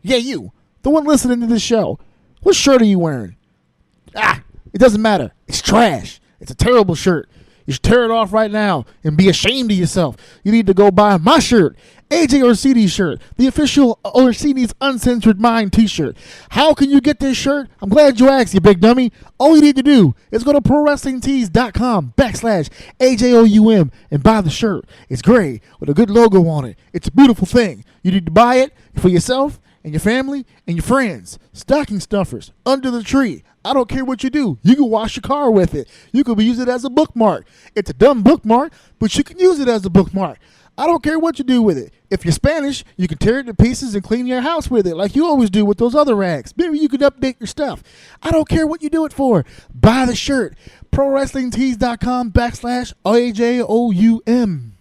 Yeah, you, the one listening to this show. What shirt are you wearing? It doesn't matter. It's trash. It's a terrible shirt. You should tear it off right now and be ashamed of yourself. You need to go buy my shirt, AJ Orsini's shirt, the official Orsini's Uncensored Mind t-shirt. How can you get this shirt? I'm glad you asked, you big dummy. All you need to do is go to prowrestlingtees.com/AJOUM and buy the shirt. It's gray with a good logo on it. It's a beautiful thing. You need to buy it for yourself and your family and your friends. Stocking stuffers, under the tree. I don't care what you do. You can wash your car with it. You can use it as a bookmark. It's a dumb bookmark, but you can use it as a bookmark. I don't care what you do with it. If you're Spanish, you can tear it to pieces and clean your house with it like you always do with those other rags. Maybe you could update your stuff. I don't care what you do it for. Buy the shirt. prowrestlingtees.com/AJOUM.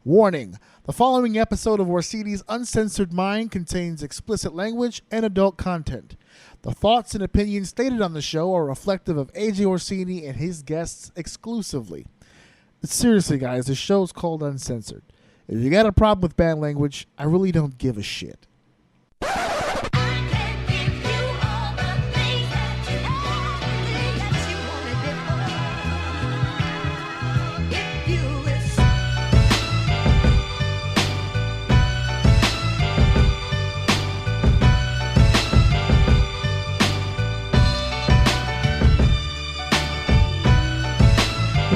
Warning. The following episode of Orsini's Uncensored Mind contains explicit language and adult content. The thoughts and opinions stated on the show are reflective of AJ Orsini and his guests exclusively. But seriously, guys, the show's called Uncensored. If you got a problem with bad language, I really don't give a shit.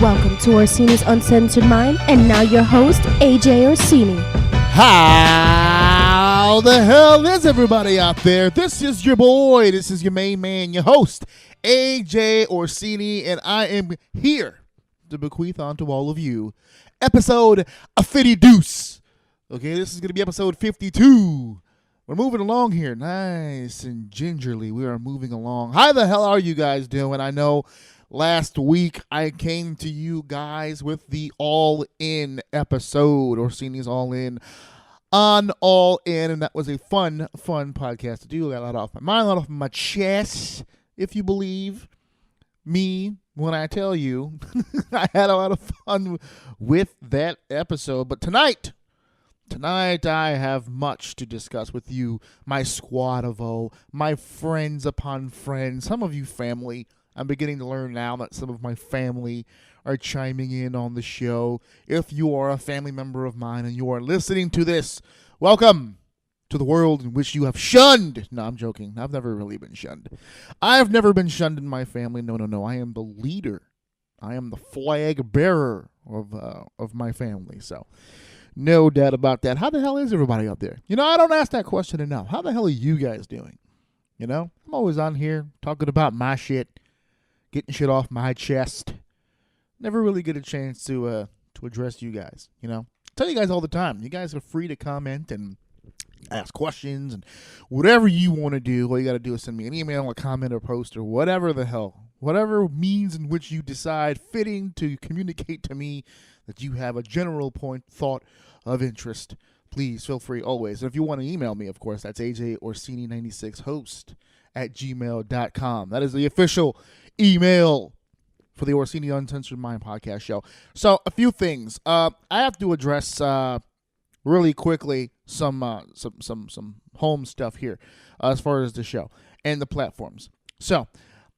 Welcome to Orsini's Uncensored Mind, and now your host, AJ Orsini. How the hell is everybody out there? This is your boy, this is your main man, your host, AJ Orsini, and I am here to bequeath onto all of you episode 52. Okay, this is going to be episode 52. We're moving along here, nice and gingerly. We are moving along. How the hell are you guys doing? I know last week, I came to you guys with the All In episode, Orsini's All In, on All In, and that was a fun podcast to do. I got a lot off my mind, a lot off my chest, if you believe me when I tell you. I had a lot of fun with that episode, but tonight I have much to discuss with you, my squad of O, my friends upon friends, some of you family. I'm beginning to learn now that some of my family are chiming in on the show. If you are a family member of mine and you are listening to this, welcome to the world in which you have shunned. No, I'm joking. I've never really been shunned. I've never been shunned in my family. No. I am the leader. I am the flag bearer of my family. So, no doubt about that. How the hell is everybody out there? You know, I don't ask that question enough. How the hell are you guys doing? You know, I'm always on here talking about my shit. Getting shit off my chest. Never really get a chance to address you guys, you know. I tell you guys all the time, you guys are free to comment and ask questions and whatever you want to do. All you got to do is send me an email, a comment, or post, or whatever the hell. Whatever means in which you decide fitting to communicate to me that you have a general point, thought of interest. Please feel free always. And if you want to email me, of course, that's ajorsini96host@gmail.com. That is the official email for the Orsini Uncensored Mind podcast show. So, a few things. I have to address really quickly some home stuff here as far as the show and the platforms. So,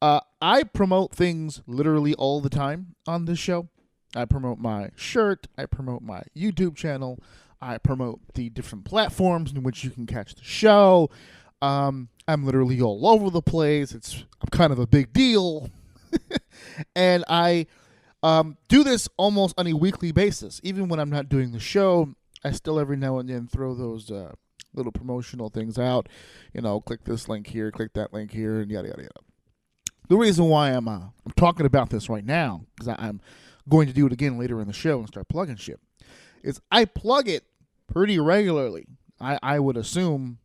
I promote things literally all the time on this show. I promote my shirt. I promote my YouTube channel. I promote the different platforms in which you can catch the show. I'm literally all over the place. I'm kind of a big deal. And I do this almost on a weekly basis. Even when I'm not doing the show, I still every now and then throw those little promotional things out. You know, click this link here, click that link here, and yada, yada, yada. The reason why I'm talking about this right now, because I'm going to do it again later in the show and start plugging shit, is I plug it pretty regularly. I would assume,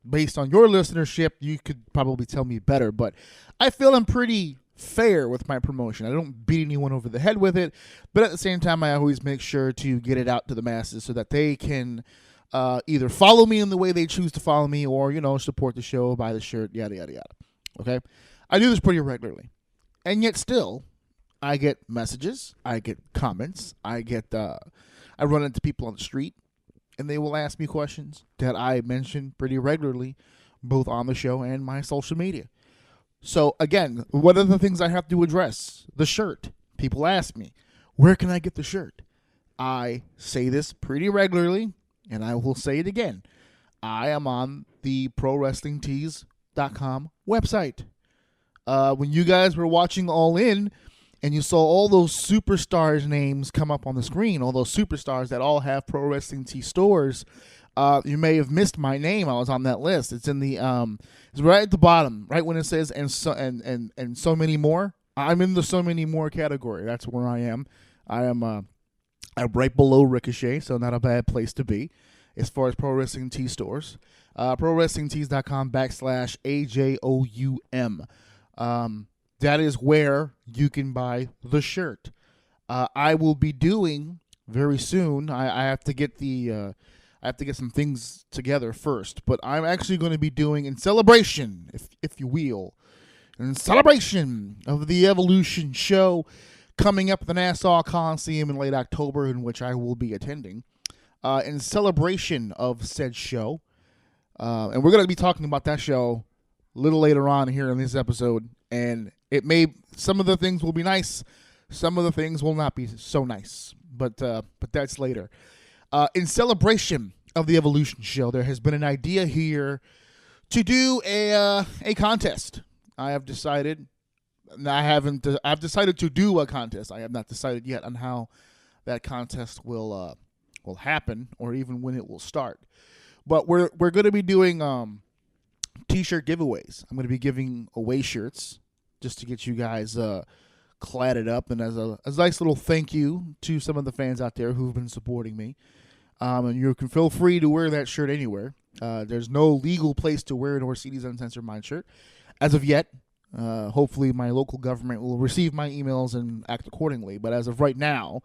based on your listenership, you could probably tell me better, but I feel I'm pretty fair with my promotion. I don't beat anyone over the head with it, but at the same time, I always make sure to get it out to the masses so that they can either follow me in the way they choose to follow me or, you know, support the show, buy the shirt, yada, yada, yada. Okay? I do this pretty regularly. And yet still, I get messages, I get comments, I run into people on the street, and they will ask me questions that I mention pretty regularly, both on the show and my social media. So again, what are the things I have to address? The shirt. People ask me, where can I get the shirt? I say this pretty regularly, and I will say it again. I am on the prowrestlingtees.com website. When you guys were watching All In and you saw all those superstars' names come up on the screen, all those superstars that all have Pro Wrestling Tee stores, you may have missed my name. I was on that list. It's in the it's right at the bottom, right when it says and so many more. I'm in the so many more category. That's where I am. I'm right below Ricochet, so not a bad place to be as far as Pro Wrestling Tee stores. prowrestlingtees.com/AJOUM. That is where you can buy the shirt. I will be doing very soon. I have to get I have to get some things together first, but I'm actually going to be doing in celebration, if you will, in celebration of the Evolution show coming up at the Nassau Coliseum in late October, in which I will be attending. In celebration of said show, and we're going to be talking about that show a little later on here in this episode, and some of the things will be nice, some of the things will not be so nice, but that's later. In celebration of the Evolution show, there has been an idea here to do a contest. I've decided to do a contest. I have not decided yet on how that contest will happen or even when it will start. But we're going to be doing T-shirt giveaways. I'm going to be giving away shirts just to get you guys cladded up, and as a nice little thank you to some of the fans out there who've been supporting me. And you can feel free to wear that shirt anywhere. There's no legal place to wear an Orsini's Uncensored Mind shirt as of yet. Hopefully my local government will receive my emails and act accordingly. But as of right now,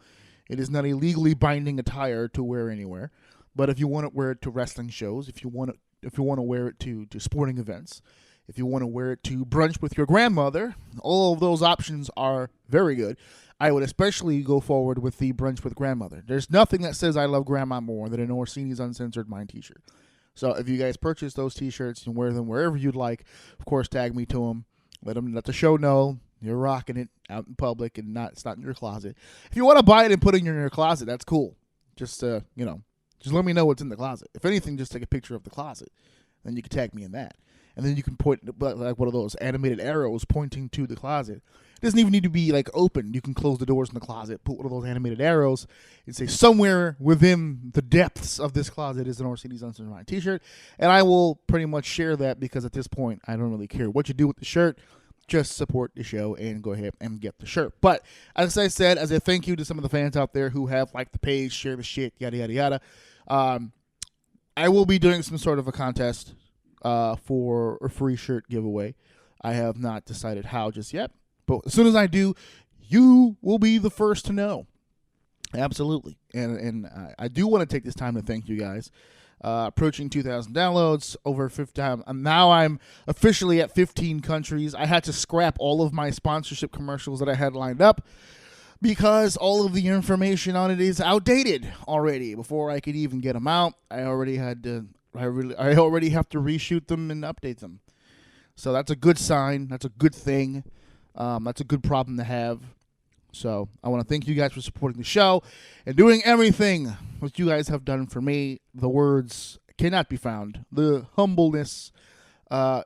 it is not a legally binding attire to wear anywhere. But if you want to wear it to wrestling shows, if you want to wear it to sporting events, if you want to wear it to brunch with your grandmother, all of those options are very good. I would especially go forward with the brunch with grandmother. There's nothing that says I love grandma more than an Orsini's Uncensored Mind t-shirt. So if you guys purchase those t-shirts and wear them wherever you'd like, of course, tag me to them. Let the show know you're rocking it out in public and it's not in your closet. If you want to buy it and put it in your closet, that's cool. Just let me know what's in the closet. If anything, just take a picture of the closet, then you can tag me in that. And then you can point like one of those animated arrows pointing to the closet. It doesn't even need to be like open. You can close the doors in the closet, put one of those animated arrows, and say somewhere within the depths of this closet is an Orsini's Uncensored Mind t-shirt. And I will pretty much share that because at this point I don't really care what you do with the shirt. Just support the show and go ahead and get the shirt. But as I said, as a thank you to some of the fans out there who have liked the page, share the shit, yada yada yada, I will be doing some sort of a contest for a free shirt giveaway. I have not decided how just yet, but as soon as I do, you will be the first to know. Absolutely. And I do want to take this time to thank you guys. Approaching 2,000 downloads, over 50. Now I'm officially at 15 countries. I had to scrap all of my sponsorship commercials that I had lined up because all of the information on it is outdated already. Before I could even get them out, I already have to reshoot them and update them. So that's a good sign. That's a good thing. That's a good problem to have. So I want to thank you guys for supporting the show and doing everything what you guys have done for me. The words cannot be found. The humbleness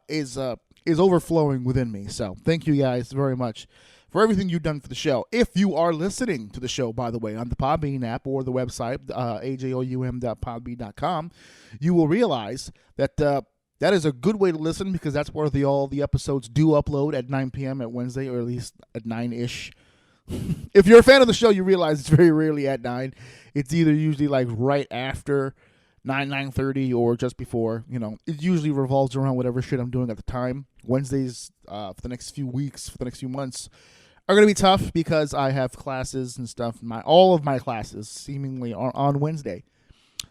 is overflowing within me. So thank you guys very much for everything you've done for the show. If you are listening to the show, by the way, on the Podbean app or the website, ajoursinny.podbean.com, you will realize that that is a good way to listen because that's where all the episodes do upload at 9 p.m. at Wednesday, or at least at 9-ish. If you're a fan of the show, you realize it's very rarely at 9. It's either usually like right after 9:30 or just before. It usually revolves around whatever shit I'm doing at the time. Wednesdays for the next few weeks, for the next few months, are going to be tough because I have classes and stuff. All of my classes seemingly are on Wednesday.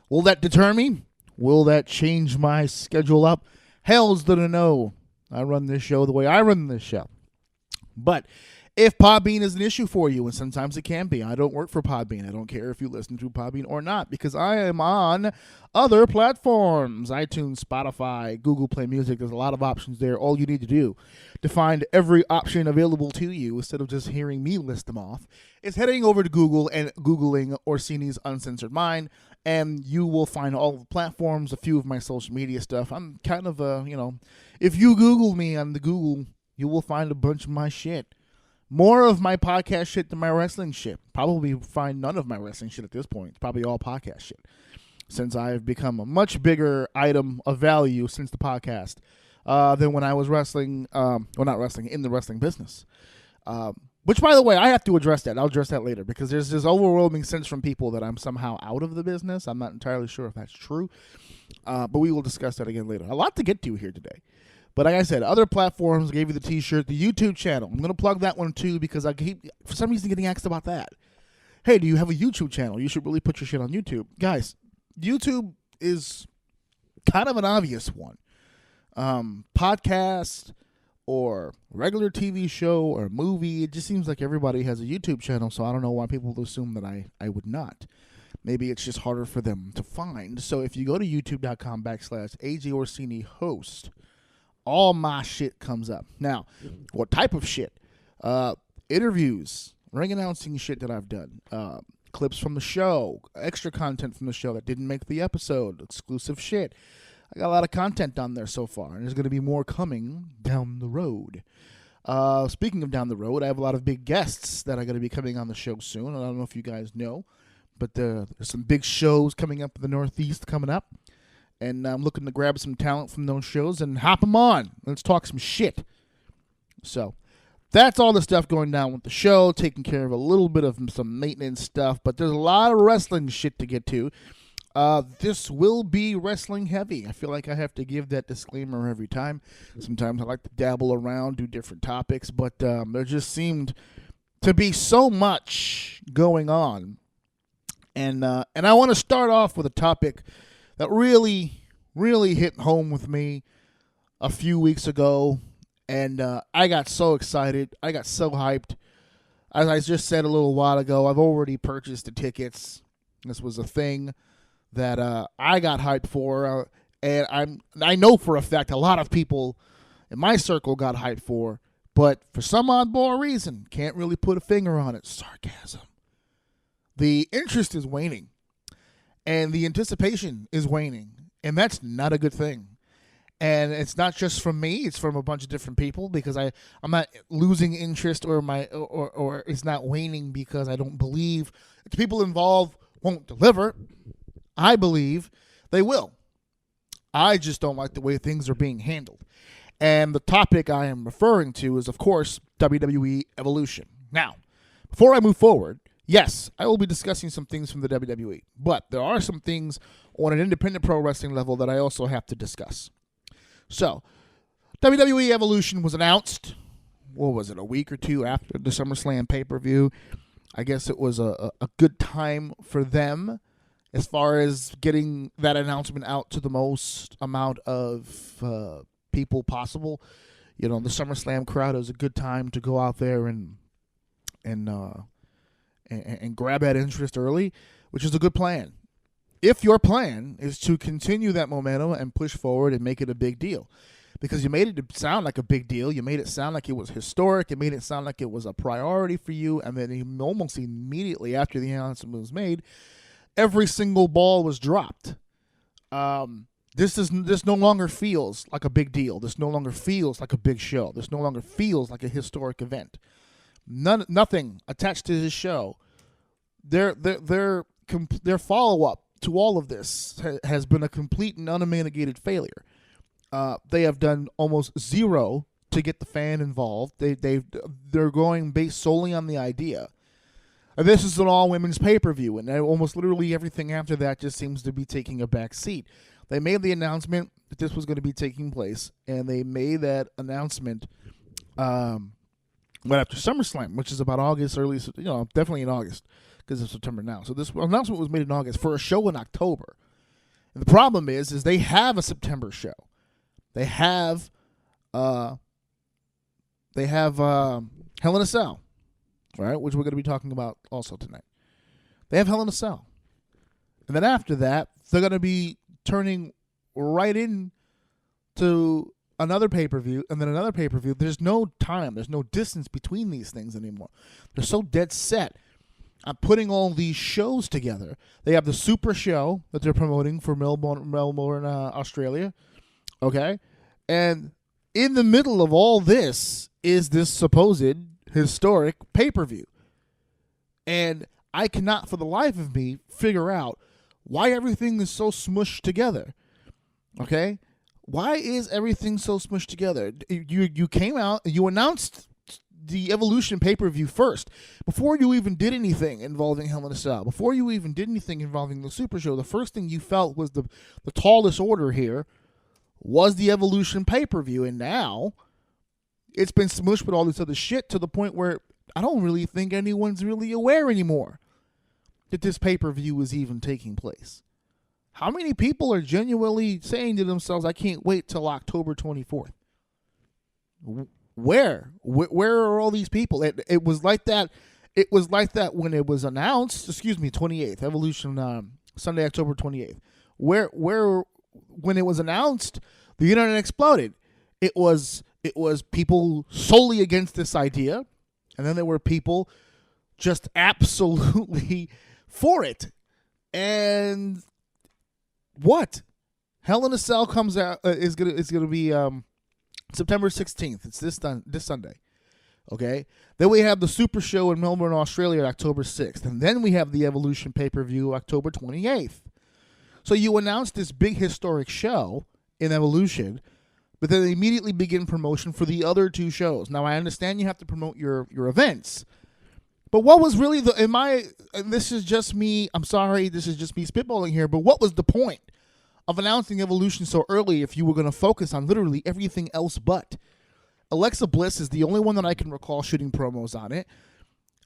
Will that deter me? Will that change my schedule up? Hell's to the no. I run this show the way I run this show. But if Podbean is an issue for you, and sometimes it can be, I don't work for Podbean. I don't care if you listen to Podbean or not, because I am on other platforms, iTunes, Spotify, Google Play Music. There's a lot of options there. All you need to do to find every option available to you, instead of just hearing me list them off, is heading over to Google and Googling Orsini's Uncensored Mind, and you will find all the platforms, a few of my social media stuff. I'm kind of if you Google me on the Google, you will find a bunch of my shit. More of my podcast shit than my wrestling shit. Probably find none of my wrestling shit at this point. It's probably all podcast shit, since I've become a much bigger item of value since the podcast than when I was wrestling, not wrestling, in the wrestling business. Which, by the way, I have to address that. I'll address that later, because there's this overwhelming sense from people that I'm somehow out of the business. I'm not entirely sure if that's true, but we will discuss that again later. A lot to get to here today. But like I said, other platforms, gave you the T-shirt, the YouTube channel. I'm going to plug that one too, because I keep, for some reason, getting asked about that. Hey, do you have a YouTube channel? You should really put your shit on YouTube. Guys, YouTube is kind of an obvious one. Podcast or regular TV show or movie, it just seems like everybody has a YouTube channel, so I don't know why people assume that I would not. Maybe it's just harder for them to find. So if you go to youtube.com/ajorsini host, all my shit comes up. Now, what type of shit? Interviews, ring announcing shit that I've done, clips from the show, extra content from the show that didn't make the episode, exclusive shit. I got a lot of content on there so far, and there's going to be more coming down the road. Speaking of down the road, I have a lot of big guests that are going to be coming on the show soon. I don't know if you guys know, but there's some big shows coming up in the Northeast coming up. And I'm looking to grab some talent from those shows and hop them on. Let's talk some shit. So that's all the stuff going down with the show, taking care of a little bit of some maintenance stuff. But there's a lot of wrestling shit to get to. This will be wrestling heavy. I feel like I have to give that disclaimer every time. Sometimes I like to dabble around, do different topics. But there just seemed to be so much going on. And I want to start off with a topic that really hit home with me a few weeks ago, and I got so excited. I got so hyped. As I just said a little while ago, I've already purchased the tickets. This was a thing that I got hyped for, and I know for a fact a lot of people in my circle got hyped for, but for some oddball reason, can't really put a finger on it. Sarcasm. The interest is waning. And the anticipation is waning, and that's not a good thing. And it's not just from me; it's from a bunch of different people. Because I'm not losing interest, or it's not waning because I don't believe the people involved won't deliver. I believe they will. I just don't like the way things are being handled. And the topic I am referring to is, of course, WWE Evolution. Now, before I move forward, yes, I will be discussing some things from the WWE, but there are some things on an independent pro wrestling level that I also have to discuss. So, WWE Evolution was announced, what was it, a week or two after the SummerSlam pay-per-view. I guess it was a good time for them as far as getting that announcement out to the most amount of people possible. You know, the SummerSlam crowd is a good time to go out there and grab that interest early, which is a good plan. If your plan is to continue that momentum and push forward and make it a big deal, because you made it sound like a big deal, you made it sound like it was historic, you made it sound like it was a priority for you, and then almost immediately after the announcement was made, every single ball was dropped. This no longer feels like a big deal. This no longer feels like a big show. This no longer feels like a historic event. Nothing attached to this show. Their follow-up to all of this has been a complete and unmitigated failure. They have done almost zero to get the fan involved. They're going based solely on the idea. And this is an all-women's pay-per-view, and almost literally everything after that just seems to be taking a back seat. They made the announcement that this was going to be taking place, and they made that announcement right after SummerSlam, which is about August, definitely in August, because it's September now. So this announcement was made in August for a show in October. And the problem is they have a September show. They have Hell in a Cell, right? Which we're going to be talking about also tonight. They have Hell in a Cell. And then after that, they're going to be turning right in to another pay-per-view and then another pay-per-view. There's no time. There's no distance between these things anymore. They're so dead set on putting all these shows together. They have the Super Show that they're promoting for Melbourne, Australia. Okay? And in the middle of all this is this supposed historic pay-per-view. And I cannot for the life of me figure out why everything is so smushed together. Okay? Why is everything so smushed together? You came out, you announced the Evolution pay-per-view first. Before you even did anything involving Hell in a Cell, before you even did anything involving the Super Show, the first thing you felt was the tallest order here was the Evolution pay-per-view. And now it's been smushed with all this other shit to the point where I don't really think anyone's really aware anymore that this pay-per-view is even taking place. How many people are genuinely saying to themselves, I can't wait till October 24th? Where are all these people? It was like that. It was like that when it was announced. 28th Evolution Sunday, October 28th. Where when it was announced, the internet exploded. It was people solely against this idea, and then there were people just absolutely for it. And what? Hell in a Cell comes out is gonna be September 16th. It's this Sunday. Okay? Then we have the Super Show in Melbourne, Australia, October 6th. And then we have the Evolution pay-per-view October 28th. So you announce this big historic show in Evolution, but then they immediately begin promotion for the other two shows. Now, I understand you have to promote your events. But what was really and this is just me, I'm sorry, this is just me spitballing here, but what was the point of announcing Evolution so early if you were going to focus on literally everything else but? Alexa Bliss is the only one that I can recall shooting promos on it.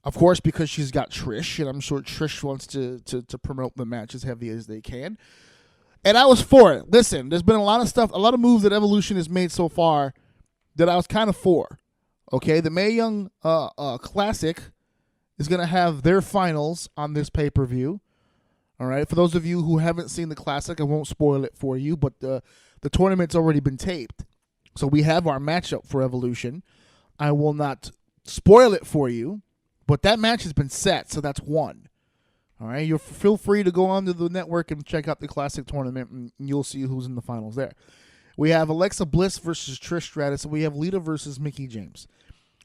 Of course, because she's got Trish, and I'm sure Trish wants to promote the match as heavy as they can. And I was for it. Listen, there's been a lot of stuff, a lot of moves that Evolution has made so far that I was kind of for. Okay, the Mae Young Classic is going to have their finals on this pay-per-view. All right, for those of you who haven't seen the Classic, I won't spoil it for you, but the tournament's already been taped. So we have our matchup for Evolution. I will not spoil it for you, but that match has been set, so that's one. All right, you feel free to go onto the network and check out the Classic tournament, and you'll see who's in the finals there. We have Alexa Bliss versus Trish Stratus, and we have Lita versus Mickie James,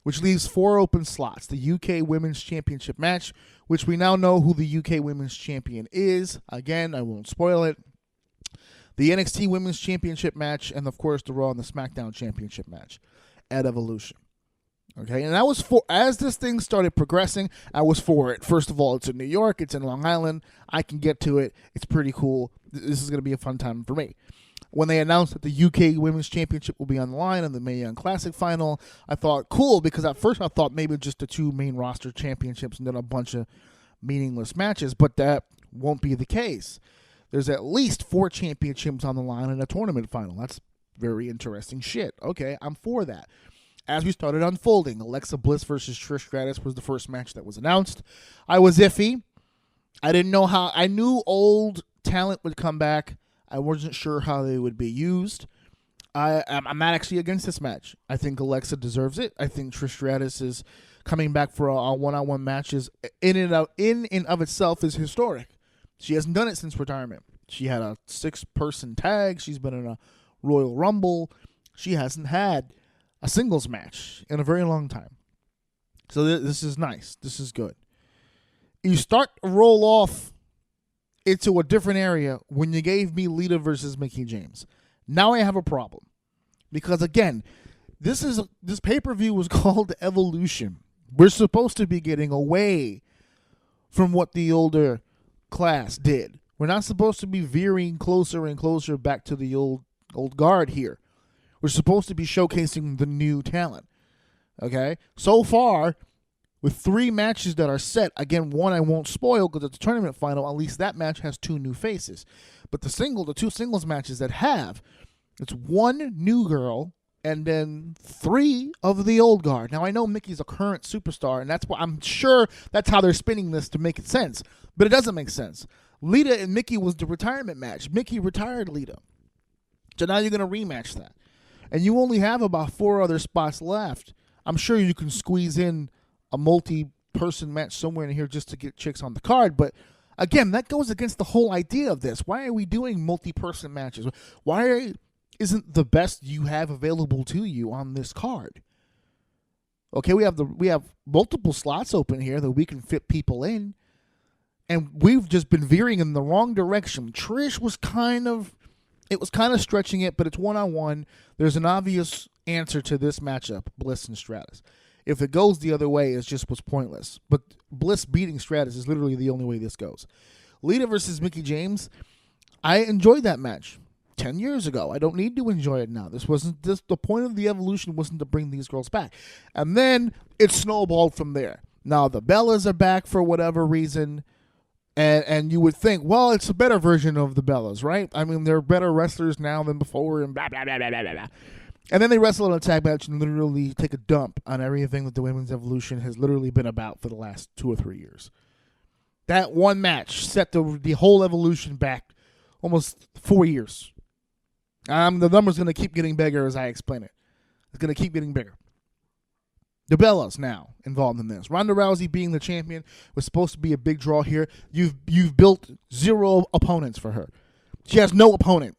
which leaves 4 open slots. The UK Women's Championship match, which we now know who the UK Women's Champion is. Again, I won't spoil it. The NXT Women's Championship match, and of course the Raw and the SmackDown Championship match at Evolution. Okay, and I was for, as this thing started progressing, I was for it. First of all, it's in New York, it's in Long Island. I can get to it. It's pretty cool. This is going to be a fun time for me. When they announced that the UK Women's Championship will be on the line in the Mae Young Classic final, I thought, cool, because at first I thought maybe just the 2 main roster championships and then a bunch of meaningless matches, but that won't be the case. There's at least 4 championships on the line in a tournament final. That's very interesting shit. Okay, I'm for that. As we started unfolding, Alexa Bliss versus Trish Stratus was the first match that was announced. I was iffy. I didn't know how. I knew old talent would come back. I wasn't sure how they would be used. I'm not actually against this match. I think Alexa deserves it. I think Trish Stratus is coming back for a one-on-one matches in and of itself is historic. She hasn't done it since retirement. She had a 6-person tag. She's been in a Royal Rumble. She hasn't had a singles match in a very long time. So this is nice. This is good. You start to roll off into a different area when you gave me Lita versus Mickie James. Now I have a problem. Because again, this pay-per-view was called Evolution. We're supposed to be getting away from what the older class did. We're not supposed to be veering closer and closer back to the old guard here. We're supposed to be showcasing the new talent. Okay? So far, with 3 matches that are set, again, one I won't spoil because it's a tournament final, at least that match has 2 new faces. But the 2 singles matches that have, it's 1 new girl and then 3 of the old guard. Now, I know Mickey's a current superstar, and that's why I'm sure that's how they're spinning this to make it sense. But it doesn't make sense. Lita and Mickey was the retirement match. Mickey retired Lita. So now you're going to rematch that. And you only have about 4 other spots left. I'm sure you can squeeze in a multi-person match somewhere in here just to get chicks on the card. But again, that goes against the whole idea of this. Why are we doing multi-person matches? Why isn't the best you have available to you on this card? Okay, we have multiple slots open here that we can fit people in. And we've just been veering in the wrong direction. Trish was kind of stretching it, but it's one-on-one. There's an obvious answer to this matchup, Bliss and Stratus. If it goes the other way, it just was pointless. But Bliss beating Stratus is literally the only way this goes. Lita versus Mickie James, I enjoyed that match 10 years ago. I don't need to enjoy it now. The point of the Evolution wasn't to bring these girls back. And then it snowballed from there. Now the Bellas are back for whatever reason. And you would think, well, it's a better version of the Bellas, right? I mean, they're better wrestlers now than before and blah, blah, blah, blah, blah, blah. And then they wrestle in a tag match and literally take a dump on everything that the Women's Evolution has literally been about for the last 2 or 3 years. That one match set the whole Evolution back almost 4 years. The number's going to keep getting bigger as I explain it. It's going to keep getting bigger. The Bellas now involved in this. Ronda Rousey being the champion was supposed to be a big draw here. You've built 0 opponents for her. She has no opponent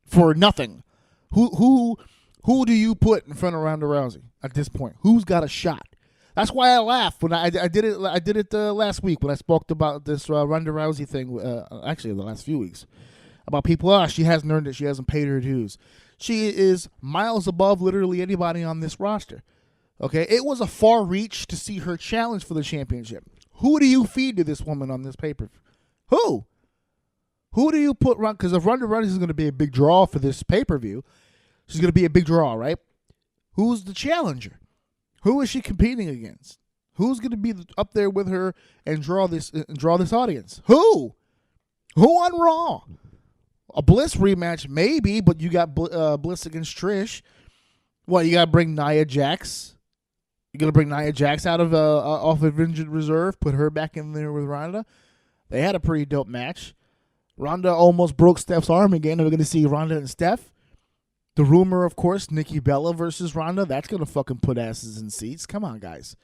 for nothing. Who do you put in front of Ronda Rousey at this point? Who's got a shot? That's why I laughed when I did it. I did it last week when I spoke about this Ronda Rousey thing. Actually, the last few weeks about people. She hasn't earned it. She hasn't paid her dues. She is miles above literally anybody on this roster. Okay, it was a far reach to see her challenge for the championship. Who do you feed to this woman on this pay-per-view? Who do you put? Because if Ronda Rousey is going to be a big draw for this pay-per-view, she's going to be a big draw, right? Who's the challenger? Who is she competing against? Who's going to be up there with her and draw this audience? Who on Raw? A Bliss rematch, maybe, but you got Bliss against Trish. What, you got to bring Nia Jax? You're going to bring Nia Jax out of off of injured reserve, put her back in there with Ronda? They had a pretty dope match. Ronda almost broke Steph's arm again. We're going to see Ronda and Steph. The rumor, of course, Nikki Bella versus Ronda. That's going to fucking put asses in seats. Come on, guys.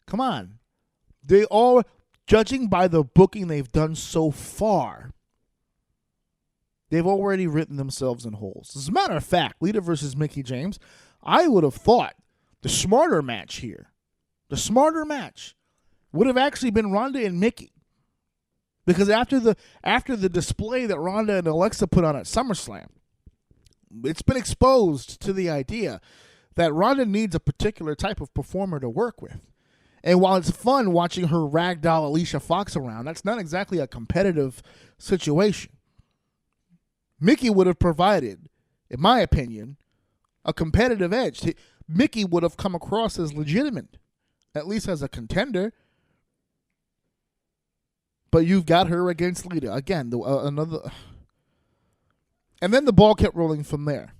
Come on. They all, judging by the booking they've done so far, they've already written themselves in holes. As a matter of fact, Lita versus Mickie James, I would have thought the smarter match here, would have actually been Ronda and Mickie. Because after the display that Ronda and Alexa put on at SummerSlam, it's been exposed to the idea that Ronda needs a particular type of performer to work with. And while it's fun watching her ragdoll Alicia Fox around, that's not exactly a competitive situation. Mickie would have provided, in my opinion, a competitive edge. Mickie would have come across as legitimate, at least as a contender. But you've got her against Lita. Again, another... And then the ball kept rolling from there.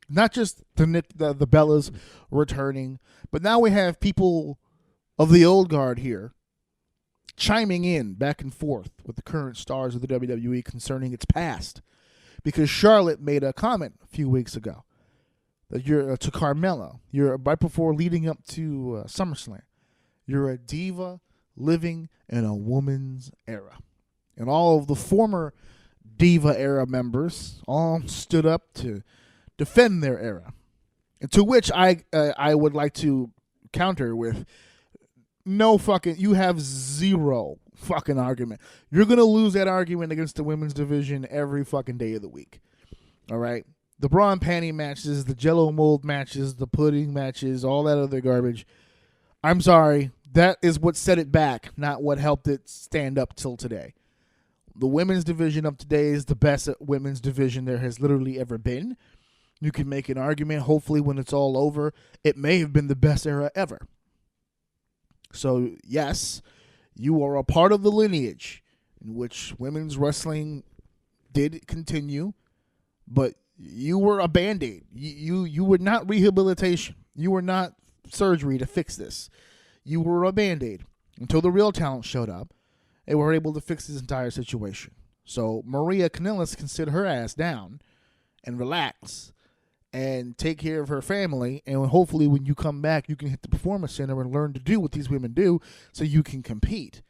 Not just the Bellas returning, but now we have people of the old guard here chiming in back and forth with the current stars of the WWE concerning its past. Because Charlotte made a comment a few weeks ago that you're to Carmella. You're right before leading up to SummerSlam. You're a diva living in a woman's era, and all of the former diva era members all stood up to defend their era. And to which I would like to counter with, no fucking, you have 0 fucking argument. You're going to lose that argument against the women's division every fucking day of the week. All right? The bra and panty matches, the jello mold matches, the pudding matches, all that other garbage. I'm sorry. That is what set it back, not what helped it stand up till today. The women's division of today is the best women's division there has literally ever been. You can make an argument, hopefully when it's all over, it may have been the best era ever. So, yes, you are a part of the lineage in which women's wrestling did continue, but You were a Band-Aid. You were not rehabilitation. You were not surgery to fix this. You were a Band-Aid until the real talent showed up and were able to fix this entire situation. So Maria Kanellis can sit her ass down and relax and take care of her family, and hopefully when you come back, you can hit the Performance Center and learn to do what these women do so you can compete.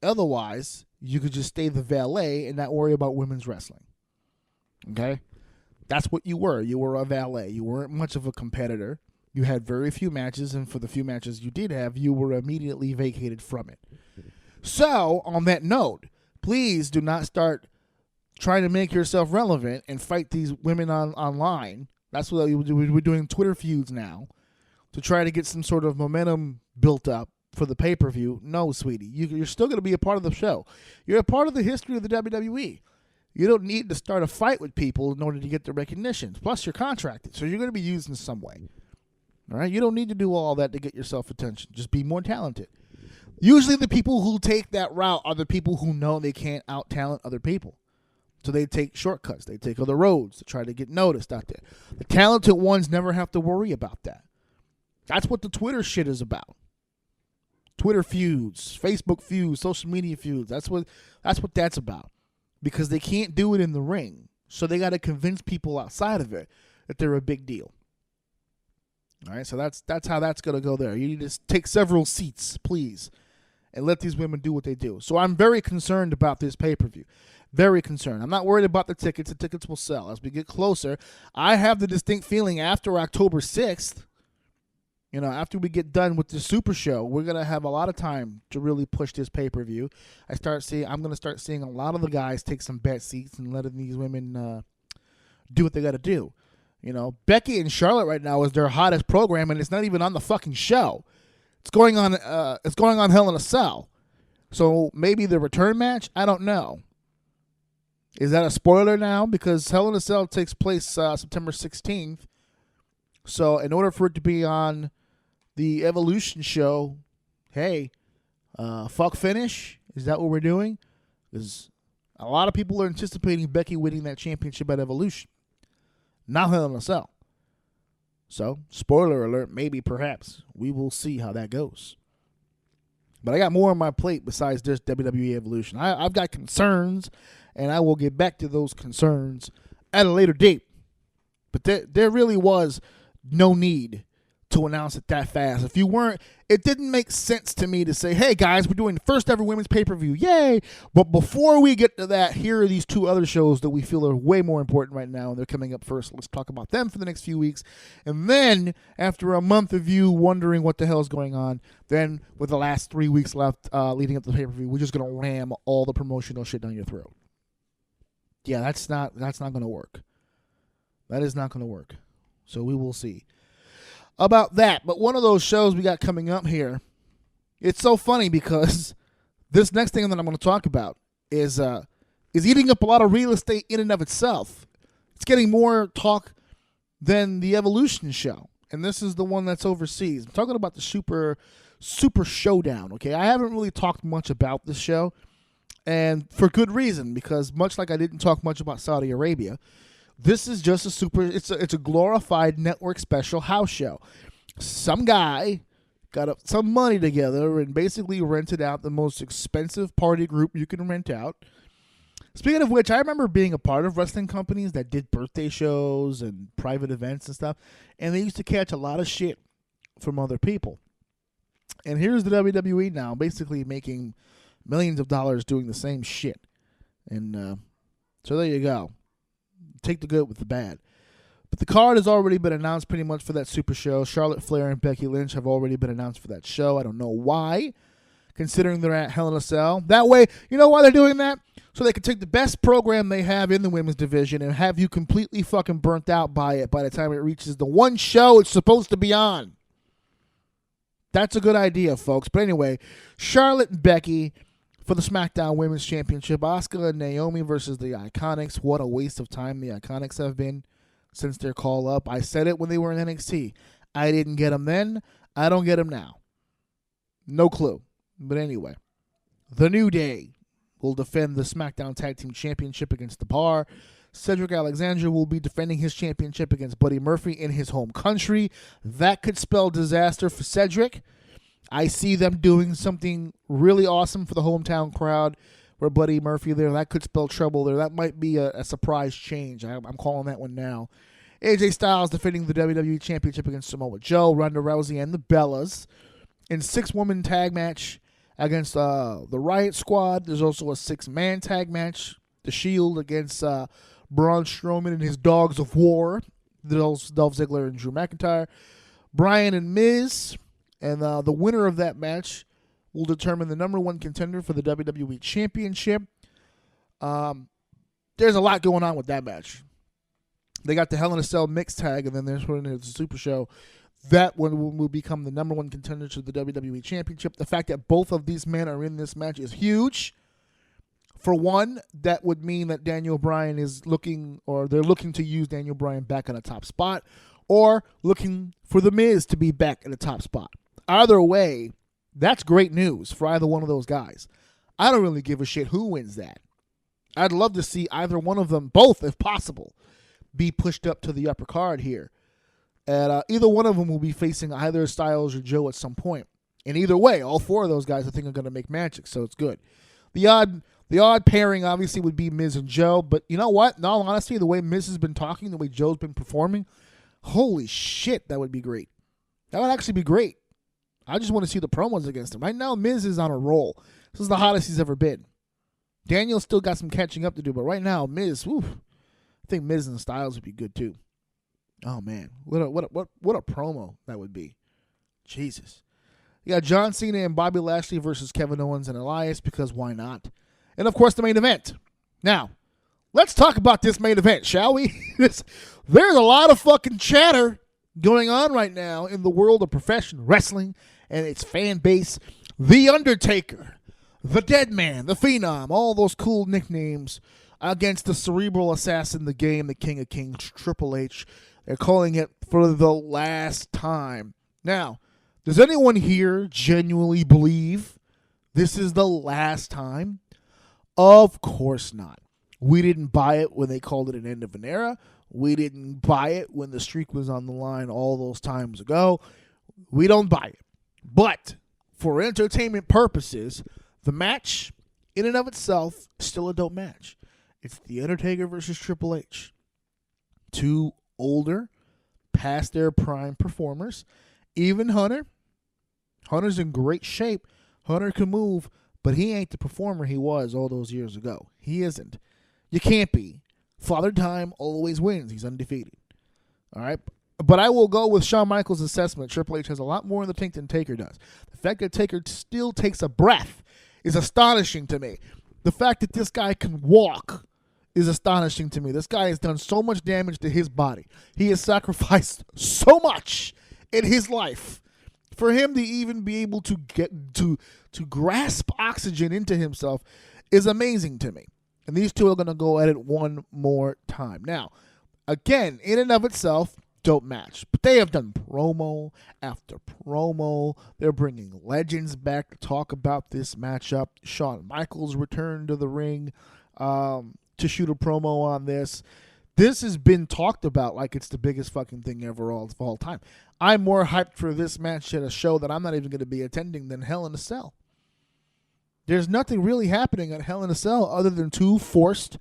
Otherwise, you could just stay the valet and not worry about women's wrestling. Okay? That's what you were. You were a valet. You weren't much of a competitor. You had very few matches, and for the few matches you did have, you were immediately vacated from it. So, on that note, please do not start trying to make yourself relevant and fight these women online. That's what we're doing, Twitter feuds now, to try to get some sort of momentum built up for the pay-per-view. No, sweetie. You're still going to be a part of the show. You're a part of the history of the WWE. You don't need to start a fight with people in order to get the recognition. Plus, you're contracted, so you're going to be used in some way. All right? You don't need to do all that to get yourself attention. Just be more talented. Usually the people who take that route are the people who know they can't out-talent other people. So they take shortcuts. They take other roads to try to get noticed out there. The talented ones never have to worry about that. That's what the Twitter shit is about. Twitter feuds, Facebook feuds, social media feuds. That's what that's about. Because they can't do it in the ring. So they got to convince people outside of it that they're a big deal. All right, so that's how that's going to go there. You need to take several seats, please, and let these women do what they do. So I'm very concerned about this pay-per-view. Very concerned. I'm not worried about the tickets. The tickets will sell as we get closer. I have the distinct feeling after October 6th, after we get done with the Super Show, we're going to have a lot of time to really push this pay-per-view. I'm going to start seeing a lot of the guys take some bet seats and letting these women do what they got to do. Becky and Charlotte right now is their hottest program, and it's not even on the fucking show. It's going on Hell in a Cell. So maybe the return match? I don't know. Is that a spoiler now? Because Hell in a Cell takes place September 16th. So in order for it to be on the Evolution show, hey, fuck finish? Is that what we're doing? Because a lot of people are anticipating Becky winning that championship at Evolution. Not Hell in a Cell. So, spoiler alert, maybe, perhaps. We will see how that goes. But I got more on my plate besides this WWE Evolution. I've got concerns, and I will get back to those concerns at a later date. But there really was no need to announce it that fast. If you weren't, it didn't make sense to me to say, hey guys, we're doing the first ever women's pay-per-view, yay! But before we get to that, here are these two other shows that we feel are way more important right now, and they're coming up first. Let's talk about them for the next few weeks. And then, after a month of you wondering what the hell is going on, then with the last 3 weeks left leading up to the pay-per-view, we're just going to ram all the promotional shit down your throat. Yeah, that's not going to work. That is not going to work. So we will see about that. But one of those shows we got coming up here, it's so funny because this next thing that I'm going to talk about is eating up a lot of real estate in and of itself. It's getting more talk than the Evolution show, and this is the one that's overseas. I'm talking about the Super Showdown. Okay, I haven't really talked much about this show, and for good reason, because much like I didn't talk much about Saudi Arabia, this is just it's a glorified network special house show. Some guy got some money together and basically rented out the most expensive party group you can rent out. Speaking of which, I remember being a part of wrestling companies that did birthday shows and private events and stuff, and they used to catch a lot of shit from other people. And here's the WWE now basically making millions of dollars doing the same shit. And so there you go. Take the good with the bad. But the card has already been announced pretty much for that Super Show. Charlotte Flair and Becky Lynch have already been announced for that show. I don't know why, considering they're at Hell in a Cell. That way, you know why they're doing that? So they can take the best program they have in the women's division and have you completely fucking burnt out by it by the time it reaches the one show it's supposed to be on. That's a good idea, folks. But anyway, Charlotte and Becky for the SmackDown Women's Championship. Asuka and Naomi versus the Iconics. What a waste of time the Iconics have been since their call up. I said it when they were in NXT. I didn't get them then. I don't get them now. No clue. But anyway, The New Day will defend the SmackDown Tag Team Championship against The Bar. Cedric Alexander will be defending his championship against Buddy Murphy in his home country. That could spell disaster for Cedric. I see them doing something really awesome for the hometown crowd where Buddy Murphy there. That could spell trouble there. That might be a surprise change. I'm calling that one now. AJ Styles defending the WWE Championship against Samoa Joe, Ronda Rousey, and the Bellas in 6-woman tag match against the Riot Squad. There's also a 6-man tag match. The Shield against Braun Strowman and his Dogs of War, Dolph Ziggler and Drew McIntyre. Bryan and Miz, and the winner of that match will determine the number 1 contender for the WWE Championship. There's a lot going on with that match. They got the Hell in a Cell mixed tag, and then there's one in the Super Show. That one will become the number 1 contender to the WWE Championship. The fact that both of these men are in this match is huge. For one, that would mean that Daniel Bryan is looking, or they're looking to use Daniel Bryan back in a top spot, or looking for The Miz to be back in a top spot. Either way, that's great news for either one of those guys. I don't really give a shit who wins that. I'd love to see either one of them, both if possible, be pushed up to the upper card here. And either one of them will be facing either Styles or Joe at some point. And either way, all 4 of those guys I think are going to make magic, so it's good. The odd pairing obviously would be Miz and Joe, but you know what? In all honesty, the way Miz has been talking, the way Joe's been performing, holy shit, that would be great. That would actually be great. I just want to see the promos against him. Right now, Miz is on a roll. This is the hottest he's ever been. Daniel's still got some catching up to do, but right now, Miz, I think Miz and Styles would be good too. Oh man, what a promo that would be. Jesus. You got John Cena and Bobby Lashley versus Kevin Owens and Elias, because why not? And of course the main event. Now, let's talk about this main event, shall we? There's a lot of fucking chatter going on right now in the world of professional wrestling and its fan base. The Undertaker, the Dead Man, the Phenom, all those cool nicknames against the cerebral assassin, the game, the King of Kings, Triple H. They're calling it for the last time. Now, does anyone here genuinely believe this is the last time? Of course not. We didn't buy it when they called it an end of an era. We didn't buy it when the streak was on the line all those times ago. We don't buy it. But for entertainment purposes, the match in and of itself is still a dope match. It's The Undertaker versus Triple H. 2 older, past their prime performers. Even Hunter. Hunter's in great shape. Hunter can move, but he ain't the performer he was all those years ago. He isn't. You can't be. Father Time always wins. He's undefeated. All right? But I will go with Shawn Michaels' assessment. Triple H has a lot more in the tank than Taker does. The fact that Taker still takes a breath is astonishing to me. The fact that this guy can walk is astonishing to me. This guy has done so much damage to his body. He has sacrificed so much in his life. For him to even be able to get to grasp oxygen into himself is amazing to me. And these two are going to go at it one more time. Now, again, in and of itself, dope match. But they have done promo after promo. They're bringing legends back to talk about this matchup. Shawn Michaels returned to the ring to shoot a promo on this. This has been talked about like it's the biggest fucking thing ever of all time. I'm more hyped for this match at a show that I'm not even going to be attending than Hell in a Cell. There's nothing really happening at Hell in a Cell other than 2 forced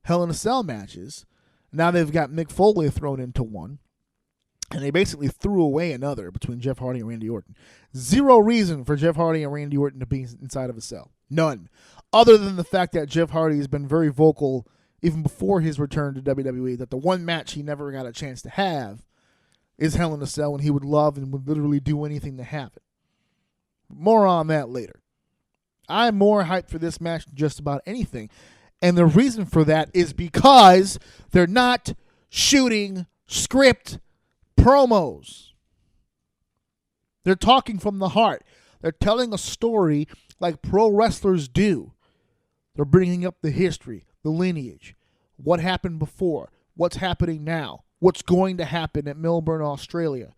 Hell in a Cell matches. Now they've got Mick Foley thrown into one. And they basically threw away another between Jeff Hardy and Randy Orton. Zero reason for Jeff Hardy and Randy Orton to be inside of a cell. None. Other than the fact that Jeff Hardy has been very vocal, even before his return to WWE, that the one match he never got a chance to have is Hell in a Cell, and he would love and would literally do anything to have it. More on that later. I'm more hyped for this match than just about anything. And the reason for that is because they're not shooting script promos. They're talking from the heart. They're telling a story like pro wrestlers do. They're bringing up the history, the lineage, what happened before, what's happening now, what's going to happen at Melbourne, Australia.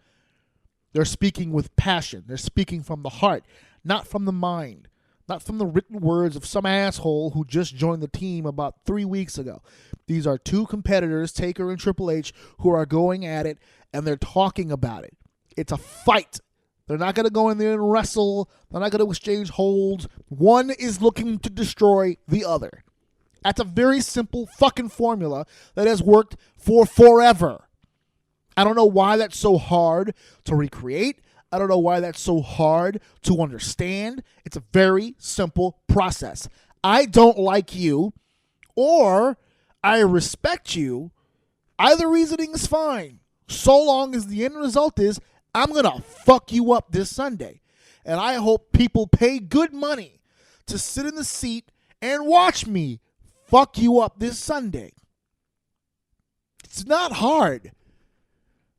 They're speaking with passion. They're speaking from the heart, not from the mind, not from the written words of some asshole who just joined the team about 3 weeks ago. These are two competitors, Taker and Triple H, who are going at it, and they're talking about it. It's a fight. They're not going to go in there and wrestle. They're not going to exchange holds. One is looking to destroy the other. That's a very simple fucking formula that has worked for forever. I don't know why that's so hard to recreate. I don't know why that's so hard to understand. It's a very simple process. I don't like you, or I respect you. Either reasoning is fine, so long as the end result is I'm going to fuck you up this Sunday. And I hope people pay good money to sit in the seat and watch me fuck you up this Sunday. It's not hard.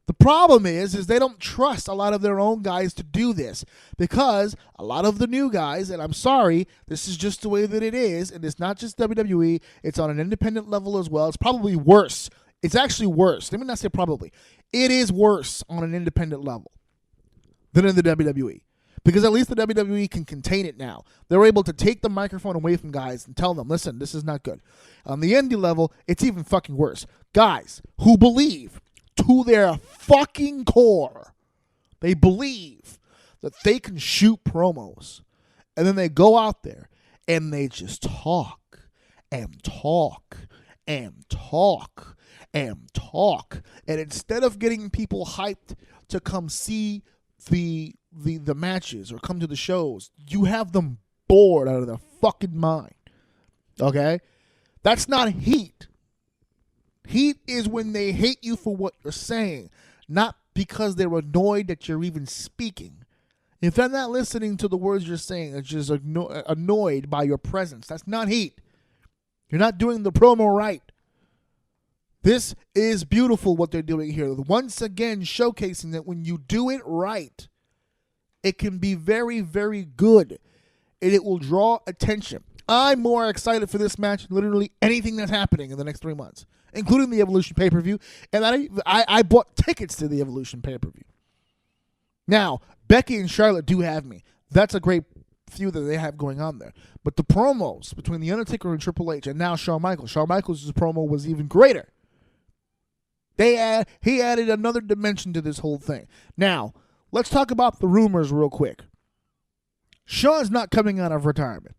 The problem is they don't trust a lot of their own guys to do this, because a lot of the new guys, and I'm sorry, this is just the way that it is, and it's not just WWE, it's on an independent level as well. It's probably worse. It's actually worse. Let me not say probably. It is worse on an independent level than in the WWE, because at least the WWE can contain it now. They're able to take the microphone away from guys and tell them, listen, this is not good. On the indie level, it's even fucking worse. Guys who believe to their fucking core, they believe that they can shoot promos, and then they go out there and they just talk and talk and talk and talk, and instead of getting people hyped to come see the matches or come to the shows, you have them bored out of their fucking mind. Okay? That's not heat. Heat is when they hate you for what you're saying, not because they're annoyed that you're even speaking. If they're not listening to the words you're saying, they're just annoyed by your presence. That's not heat. You're not doing the promo right. This is beautiful what they're doing here. Once again, showcasing that when you do it right, it can be very, very good, and it will draw attention. I'm more excited for this match than literally anything that's happening in the next 3 months, including the Evolution pay-per-view, and I bought tickets to the Evolution pay-per-view. Now, Becky and Charlotte do have me. That's a great feud that they have going on there. But the promos between The Undertaker and Triple H, and now Shawn Michaels' promo was even greater. He added another dimension to this whole thing. Now, let's talk about the rumors real quick. Shawn's not coming out of retirement.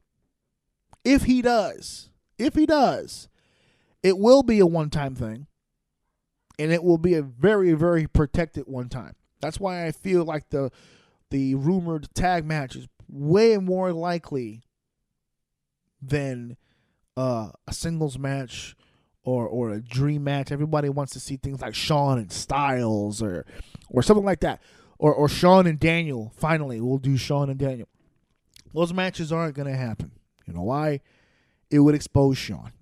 If he does, it will be a one-time thing, and it will be a very, very protected one-time. That's why I feel like the rumored tag match is way more likely than a singles match or a dream match. Everybody wants to see things like Shawn and Styles or something like that. Or Shawn and Daniel. Finally, we'll do Shawn and Daniel. Those matches aren't going to happen. You know why? It would expose Shawn.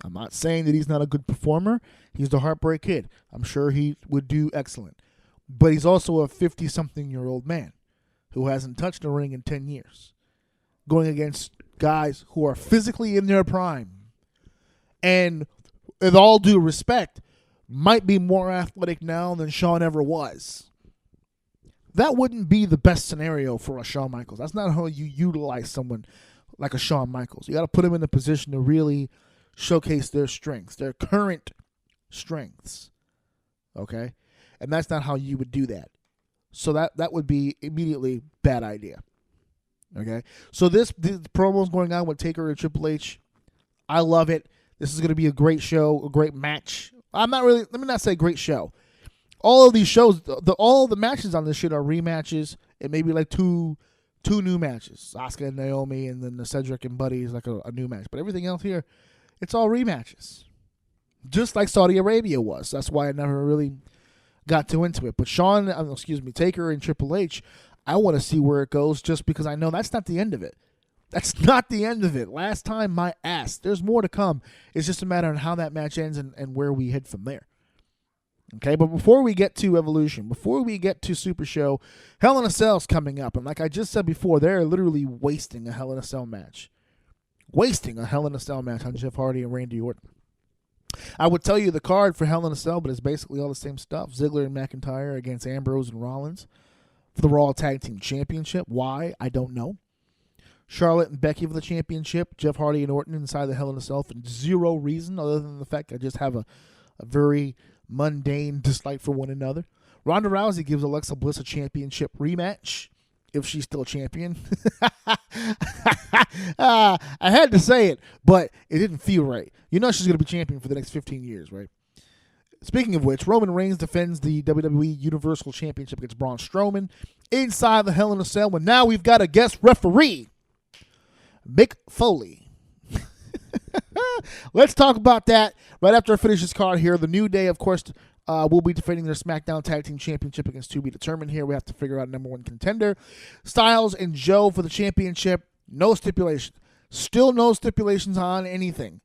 I'm not saying that he's not a good performer. He's the Heartbreak Kid. I'm sure he would do excellent. But he's also a 50-something-year-old man who hasn't touched a ring in 10 years, going against guys who are physically in their prime and, with all due respect, might be more athletic now than Shawn ever was. That wouldn't be the best scenario for a Shawn Michaels. That's not how you utilize someone like a Shawn Michaels. You got to put him in a position to really showcase their strengths, their current strengths. Okay? And that's not how you would do that. So that would be immediately bad idea. Okay? So this promo is going on with Taker and Triple H. I love it. This is going to be a great show, a great match. Let me not say great show. All of these shows, all the matches on this shit are rematches. It may be like two new matches, Asuka and Naomi, and then the Cedric and Buddy is like a new match. But everything else here, it's all rematches, just like Saudi Arabia was. That's why I never really got too into it. But Taker and Triple H, I want to see where it goes, just because I know that's not the end of it. That's not the end of it. Last time, my ass. There's more to come. It's just a matter of how that match ends and where we head from there. Okay, but before we get to Evolution, before we get to Super Show, Hell in a Cell's coming up. And like I just said before, they're literally wasting a Hell in a Cell match. Wasting a Hell in a Cell match on Jeff Hardy and Randy Orton. I would tell you the card for Hell in a Cell, but it's basically all the same stuff. Ziggler and McIntyre against Ambrose and Rollins for the Raw Tag Team Championship. Why? I don't know. Charlotte and Becky for the championship. Jeff Hardy and Orton inside the Hell in a Cell for zero reason other than the fact I just have a very mundane dislike for one another. Ronda Rousey gives Alexa Bliss a championship rematch if she's still champion. I had to say it, but it didn't feel right. You know she's going to be champion for the next 15 years, right? Speaking of which, Roman Reigns defends the WWE Universal Championship against Braun Strowman inside the Hell in a Cell, and now we've got a guest referee, Mick Foley. Let's talk about that right after I finish this card here. The New Day, of course, will be defending their SmackDown Tag Team Championship against to be determined here. We have to figure out number one contender. Styles and Joe for the championship. No stipulation. Still no stipulations on anything.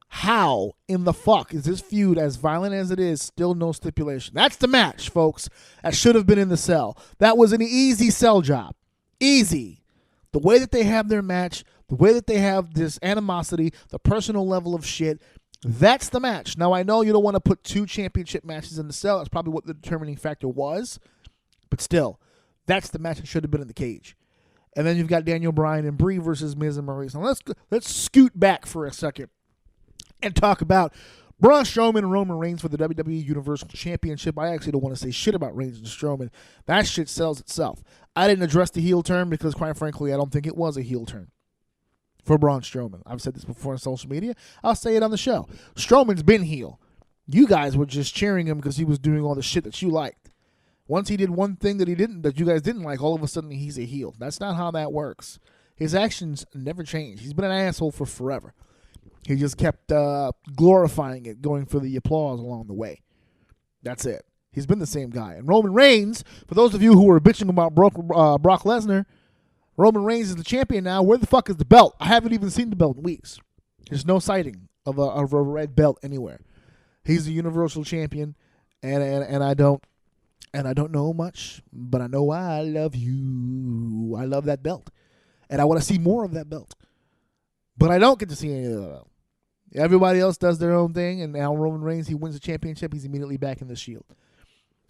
How in the fuck is this feud, as violent as it is, still no stipulation? That's the match, folks. That should have been in the cell. That was an easy cell job. Easy. The way that they have their match, the way that they have this animosity, the personal level of shit, that's the match. Now, I know you don't want to put two championship matches in the cell. That's probably what the determining factor was. But still, that's the match that should have been in the cage. And then you've got Daniel Bryan and Brie versus Miz and Maurice. Now, let's scoot back for a second and talk about Braun Strowman and Roman Reigns for the WWE Universal Championship. I actually don't want to say shit about Reigns and Strowman. That shit sells itself. I didn't address the heel turn because, quite frankly, I don't think it was a heel turn for Braun Strowman. I've said this before on social media. I'll say it on the show. Strowman's been heel. You guys were just cheering him because he was doing all the shit that you liked. Once he did one thing that you guys didn't like, all of a sudden he's a heel. That's not how that works. His actions never change. He's been an asshole for forever. He just kept glorifying it, going for the applause along the way. That's it. He's been the same guy. And Roman Reigns, for those of you who were bitching about Brock Lesnar, Roman Reigns is the champion now. Where the fuck is the belt? I haven't even seen the belt in weeks. There's no sighting of a red belt anywhere. He's the Universal Champion, and I don't know much, but I know I love you. I love that belt, and I want to see more of that belt. But I don't get to see any of that belt. Everybody else does their own thing, and now Roman Reigns, he wins the championship. He's immediately back in the Shield.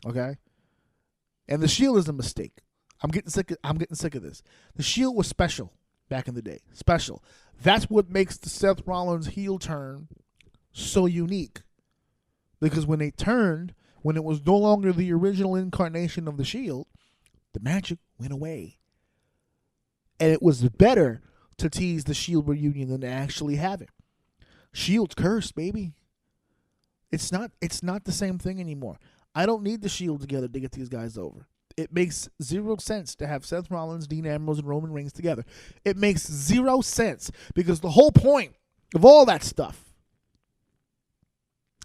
Okay, and the Shield is a mistake. I'm getting sick of this. The Shield was special back in the day. Special. That's what makes the Seth Rollins heel turn so unique. Because when they turned, when it was no longer the original incarnation of the Shield, the magic went away. And it was better to tease the Shield reunion than to actually have it. Shield's cursed, baby. It's not the same thing anymore. I don't need the Shield together to get these guys over. It makes zero sense to have Seth Rollins, Dean Ambrose, and Roman Reigns together. It makes zero sense because the whole point of all that stuff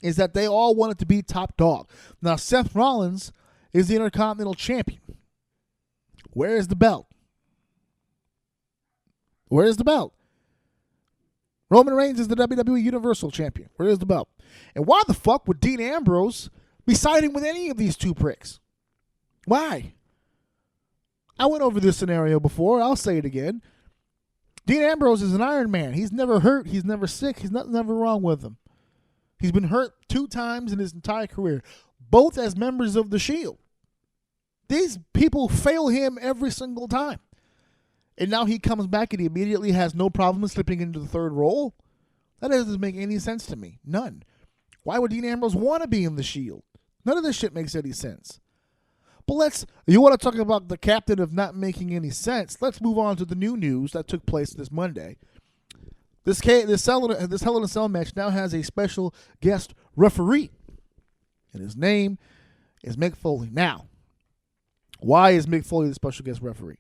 is that they all wanted to be top dog. Now, Seth Rollins is the Intercontinental Champion. Where is the belt? Where is the belt? Roman Reigns is the WWE Universal Champion. Where is the belt? And why the fuck would Dean Ambrose be siding with any of these two pricks? Why? I went over this scenario before. I'll say it again. Dean Ambrose is an Iron Man. He's never hurt. He's never sick. He's nothing ever wrong with him. He's been hurt 2 times in his entire career, both as members of the Shield. These people fail him every single time. And now he comes back and he immediately has no problem slipping into the third role? That doesn't make any sense to me. None. Why would Dean Ambrose want to be in the Shield? None of this shit makes any sense. But you want to talk about the captain of not making any sense, let's move on to the new news that took place this Monday. This Hell in a Cell match now has a special guest referee, and his name is Mick Foley. Now, why is Mick Foley the special guest referee?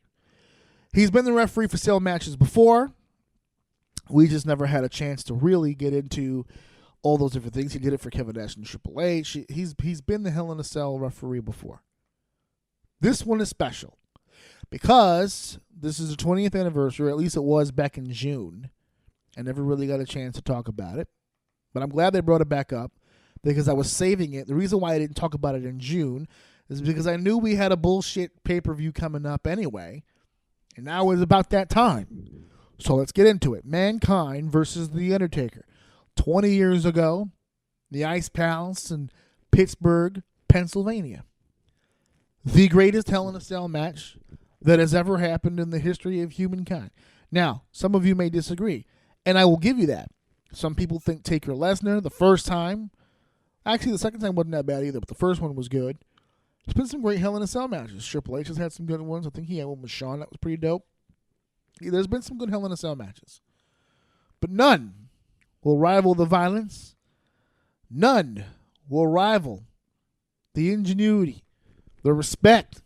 He's been the referee for cell matches before. We just never had a chance to really get into all those different things. He did it for Kevin Nash and Triple H. He's been the Hell in a Cell referee before. This one is special because this is the 20th anniversary, or at least it was back in June. I never really got a chance to talk about it, but I'm glad they brought it back up because I was saving it. The reason why I didn't talk about it in June is because I knew we had a bullshit pay-per-view coming up anyway, and now it's about that time. So let's get into it. Mankind versus The Undertaker. 20 years ago, the Ice Palace in Pittsburgh, Pennsylvania. The greatest Hell in a Cell match that has ever happened in the history of humankind. Now, some of you may disagree, and I will give you that. Some people think Taker Lesnar the first time. Actually, the second time wasn't that bad either, but the first one was good. There's been some great Hell in a Cell matches. Triple H has had some good ones. I think he had one with Shawn that was pretty dope. There's been some good Hell in a Cell matches. But none will rival the violence. None will rival the ingenuity, the respect,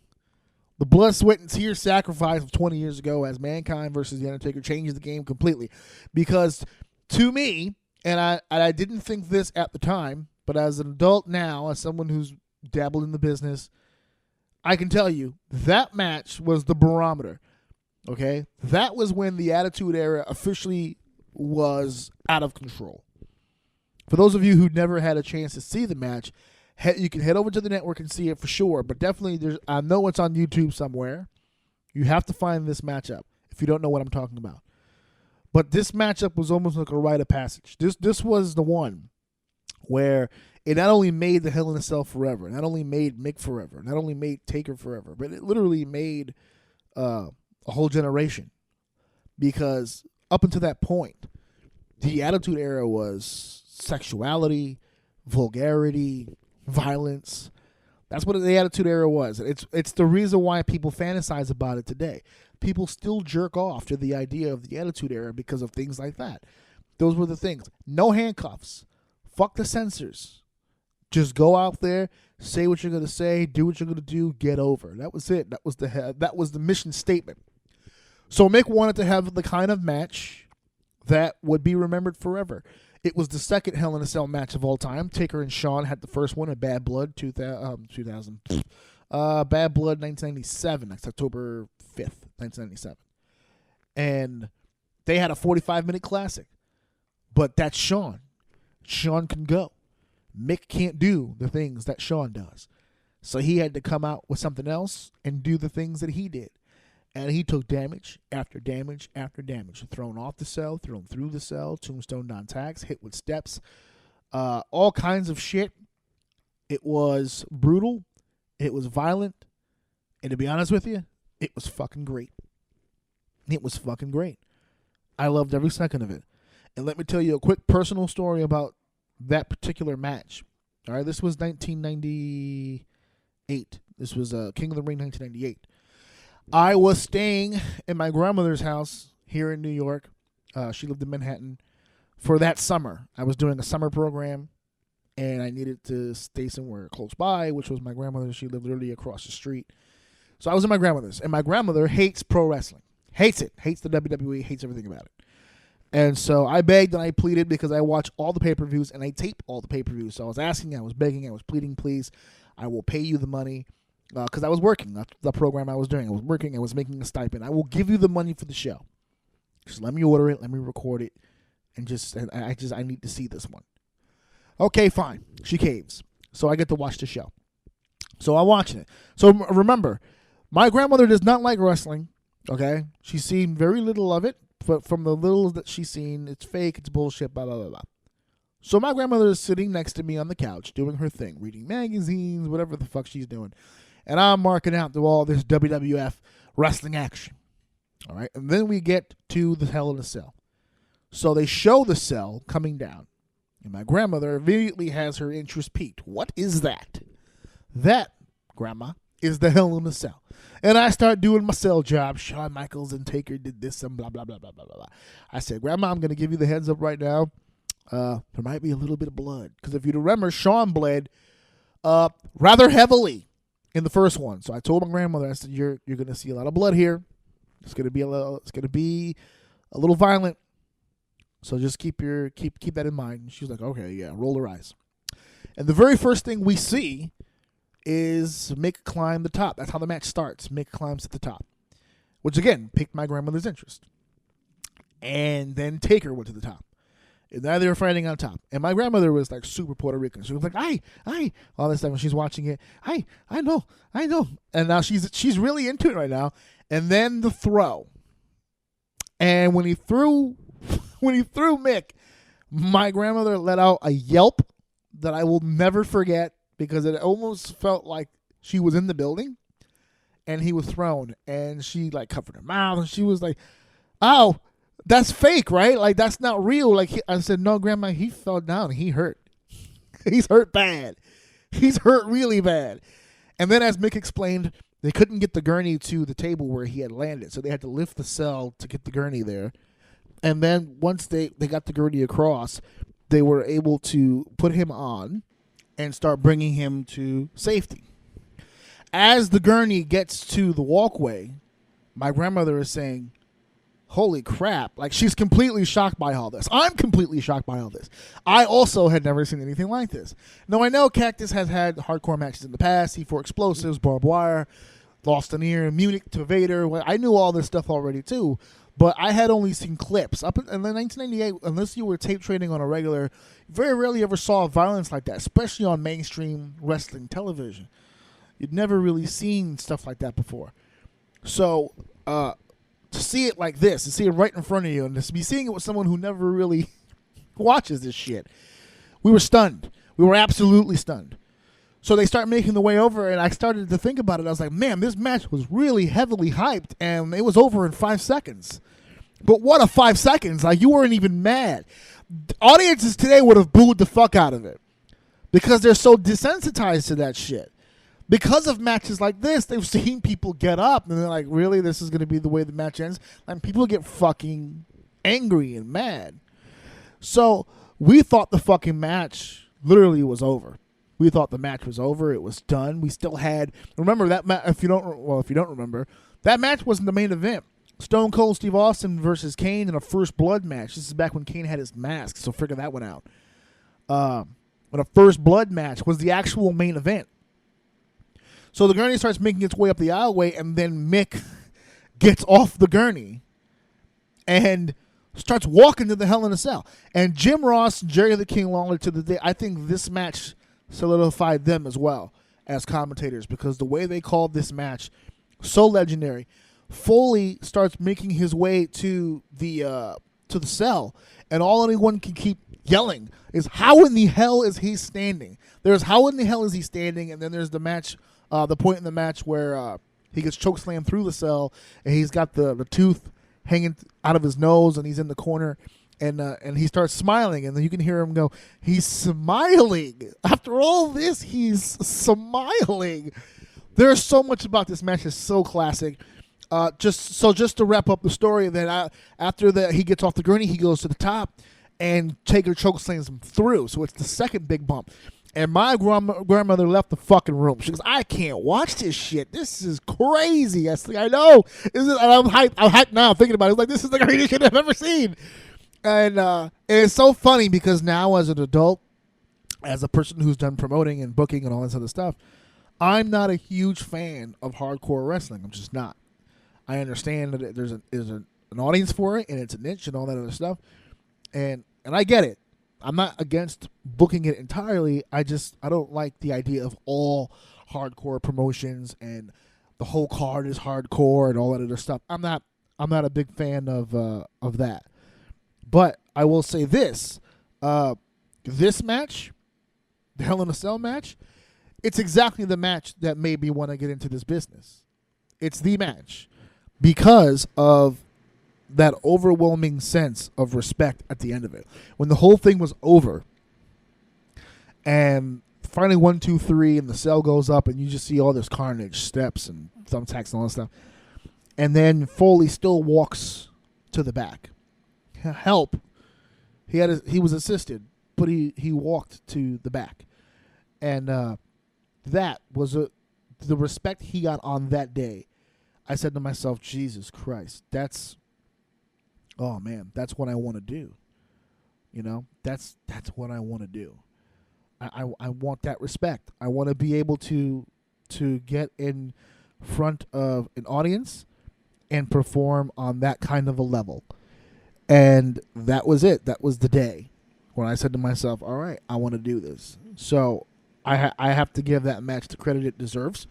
the blood, sweat, and tears sacrifice of 20 years ago as Mankind versus The Undertaker changed the game completely. Because to me, and I didn't think this at the time, but as an adult now, as someone who's dabbled in the business, I can tell you that match was the barometer. Okay? That was when the Attitude Era officially was out of control. For those of you who never had a chance to see the match, you can head over to the network and see it for sure. But definitely, I know it's on YouTube somewhere. You have to find this matchup if you don't know what I'm talking about. But this matchup was almost like a rite of passage. This was the one where it not only made the Hell in a Cell forever, not only made Mick forever, not only made Taker forever, but it literally made a whole generation. Because up until that point, the Attitude Era was sexuality, vulgarity, violence. That's what the Attitude Era was. It's the reason why people fantasize about it today. People still jerk off to the idea of the Attitude Era because of things like that. Those were the things. No handcuffs. Fuck the censors. Just go out there, say what you're going to say, do what you're going to do, get over. That was it. That was the mission statement. So Mick wanted to have the kind of match that would be remembered forever. It was the second Hell in a Cell match of all time. Taker and Shawn had the first one, a Bad Blood 2000. Bad Blood 1997. That's October 5th, 1997. And they had a 45-minute classic. But that's Shawn. Shawn can go. Mick can't do the things that Shawn does. So he had to come out with something else and do the things that he did. And he took damage after damage after damage. Thrown off the cell, thrown through the cell, tombstone non-tax, hit with steps, all kinds of shit. It was brutal. It was violent. And to be honest with you, it was fucking great. It was fucking great. I loved every second of it. And let me tell you a quick personal story about that particular match. All right, this was 1998. This was King of the Ring 1998. I was staying in my grandmother's house here in New York. She lived in Manhattan for that summer. I was doing a summer program, and I needed to stay somewhere close by, which was my grandmother. She lived literally across the street. So I was in my grandmother's, and my grandmother hates pro wrestling. Hates it. Hates the WWE. Hates everything about it. And so I begged and I pleaded because I watch all the pay-per-views, and I tape all the pay-per-views. So I was asking, I was begging, I was pleading, please, I will pay you the money. Because I was working. That's the program I was doing. I was working. I was making a stipend. I will give you the money for the show. Just let me order it. Let me record it. And I need to see this one. Okay, fine. She caves. So I get to watch the show. So I'm watching it. So remember, my grandmother does not like wrestling. Okay? She's seen very little of it. But from the little that she's seen, it's fake. It's bullshit. Blah, blah, blah, blah. So my grandmother is sitting next to me on the couch doing her thing. Reading magazines. Whatever the fuck she's doing. And I'm marking out through all this WWF wrestling action. All right. And then we get to the Hell in a Cell. So they show the cell coming down. And my grandmother immediately has her interest piqued. What is that? That, Grandma, is the Hell in a Cell. And I start doing my cell job. Shawn Michaels and Taker did this and blah, blah, blah, blah, blah, blah. I said, Grandma, I'm going to give you the heads up right now. There might be a little bit of blood. Because if you remember, Shawn bled rather heavily in the first one. So I told my grandmother, I said, you're going to see a lot of blood here. It's going to be a little violent. So just keep that in mind. And she was like, okay, yeah, roll her eyes. And the very first thing we see is Mick climb the top. That's how the match starts. Mick climbs to the top, which again piqued my grandmother's interest. And then Taker went to the top. And now they were fighting on top. And my grandmother was like super Puerto Rican. She was like, I, all this stuff when she's watching it. I know. And now she's really into it right now. And then the throw. And when he threw Mick, my grandmother let out a yelp that I will never forget because it almost felt like she was in the building. and he was thrown, and she like covered her mouth, and she was like, "Oh, that's fake, right? Like that's not real." Like I said, "No, Grandma, he fell down. He hurt. He's hurt bad. He's hurt really bad." And then, as Mick explained, they couldn't get the gurney to the table where he had landed, so they had to lift the cell to get the gurney there. And then once they got the gurney across, they were able to put him on and start bringing him to safety. As the gurney gets to the walkway, my grandmother is saying, "Holy crap." Like, she's completely shocked by all this. I'm completely shocked by all this. I also had never seen anything like this. Now, I know Cactus has had hardcore matches in the past. C4 Explosives, Barbed Wire, Lost an Ear, Munich to Vader. Well, I knew all this stuff already, too. But I had only seen clips. Up in 1998, unless you were tape trading on a regular, you very rarely ever saw violence like that, especially on mainstream wrestling television. You'd never really seen stuff like that before. So, to see it like this, to see it right in front of you, and to be seeing it with someone who never really watches this shit, we were stunned. We were absolutely stunned. So they start making the way over, and I started to think about it. I was like, man, this match was really heavily hyped, and it was over in 5 seconds. But what a 5 seconds. Like, you weren't even mad. Audiences today would have booed the fuck out of it because they're so desensitized to that shit. Because of matches like this, they've seen people get up, and they're like, really, this is going to be the way the match ends? And people get fucking angry and mad. So we thought the fucking match literally was over. We thought the match was over. It was done. We still had, remember that if you don't remember, that match wasn't the main event. Stone Cold Steve Austin versus Kane in a first blood match. This is back when Kane had his mask, so figure that one out. When a first blood match was the actual main event. So the gurney starts making its way up the aisleway, and then Mick gets off the gurney and starts walking to the Hell in a Cell. And Jim Ross, Jerry the King Lawler, to the day, I think this match solidified them as well as commentators, because the way they called this match, so legendary. Foley starts making his way to the cell, and all anyone can keep yelling is, "How in the hell is he standing?" There's "How in the hell is he standing?" And then there's the match, the point in the match where he gets chokeslammed through the cell, and he's got the tooth hanging out of his nose, and he's in the corner, and he starts smiling, and then you can hear him go, he's smiling. After all this, he's smiling. There's so much about this match that's so classic. Just to wrap up the story, then after that he gets off the gurney, he goes to the top, and Taker chokeslams him through. So it's the second big bump. And my grandmother left the fucking room. She goes, "I can't watch this shit. This is crazy." I said, "I know." I'm hyped now thinking about it. It's like, this is the greatest shit I've ever seen. And it's so funny because now, as an adult, as a person who's done promoting and booking and all this other stuff, I'm not a huge fan of hardcore wrestling. I'm just not. I understand that there's an audience for it, and it's a niche and all that other stuff, and I get it. I'm not against booking it entirely. I don't like the idea of all hardcore promotions and the whole card is hardcore and all that other stuff. I'm not a big fan of that. But I will say this: this match, the Hell in a Cell match, it's exactly the match that made me want to get into this business. It's the match because of that overwhelming sense of respect at the end of it. When the whole thing was over, and finally 1, 2, 3, and the cell goes up, and you just see all this carnage, steps and thumbtacks and all that stuff, and then Foley still walks to the back. Help. He was assisted, but he walked to the back, and that was the respect he got on that day. I said to myself, Jesus Christ, that's what I want to do. You know, that's what I want to do. I want that respect. I want to be able to get in front of an audience and perform on that kind of a level. And that was it. That was the day when I said to myself, all right, I want to do this. So I have to give that match the credit it deserves,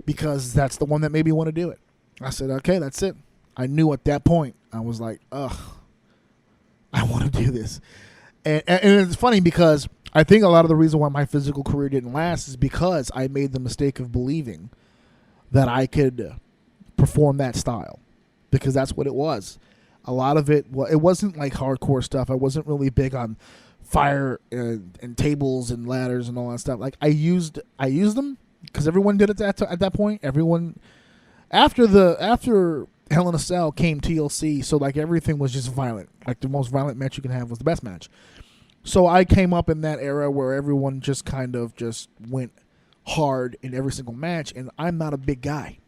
because that's the one that made me want to do it. I said, okay, that's it. I knew at that point, I was like, ugh, I want to do this. And it's funny because I think a lot of the reason why my physical career didn't last is because I made the mistake of believing that I could perform that style, because that's what it was. A lot of it, well, it wasn't like hardcore stuff. I wasn't really big on fire and tables and ladders and all that stuff. Like I used them because everyone did it at that point. Everyone after Hell in a Cell came TLC, so like everything was just violent. Like the most violent match you can have was the best match. So I came up in that era where everyone just kind of just went hard in every single match, and I'm not a big guy.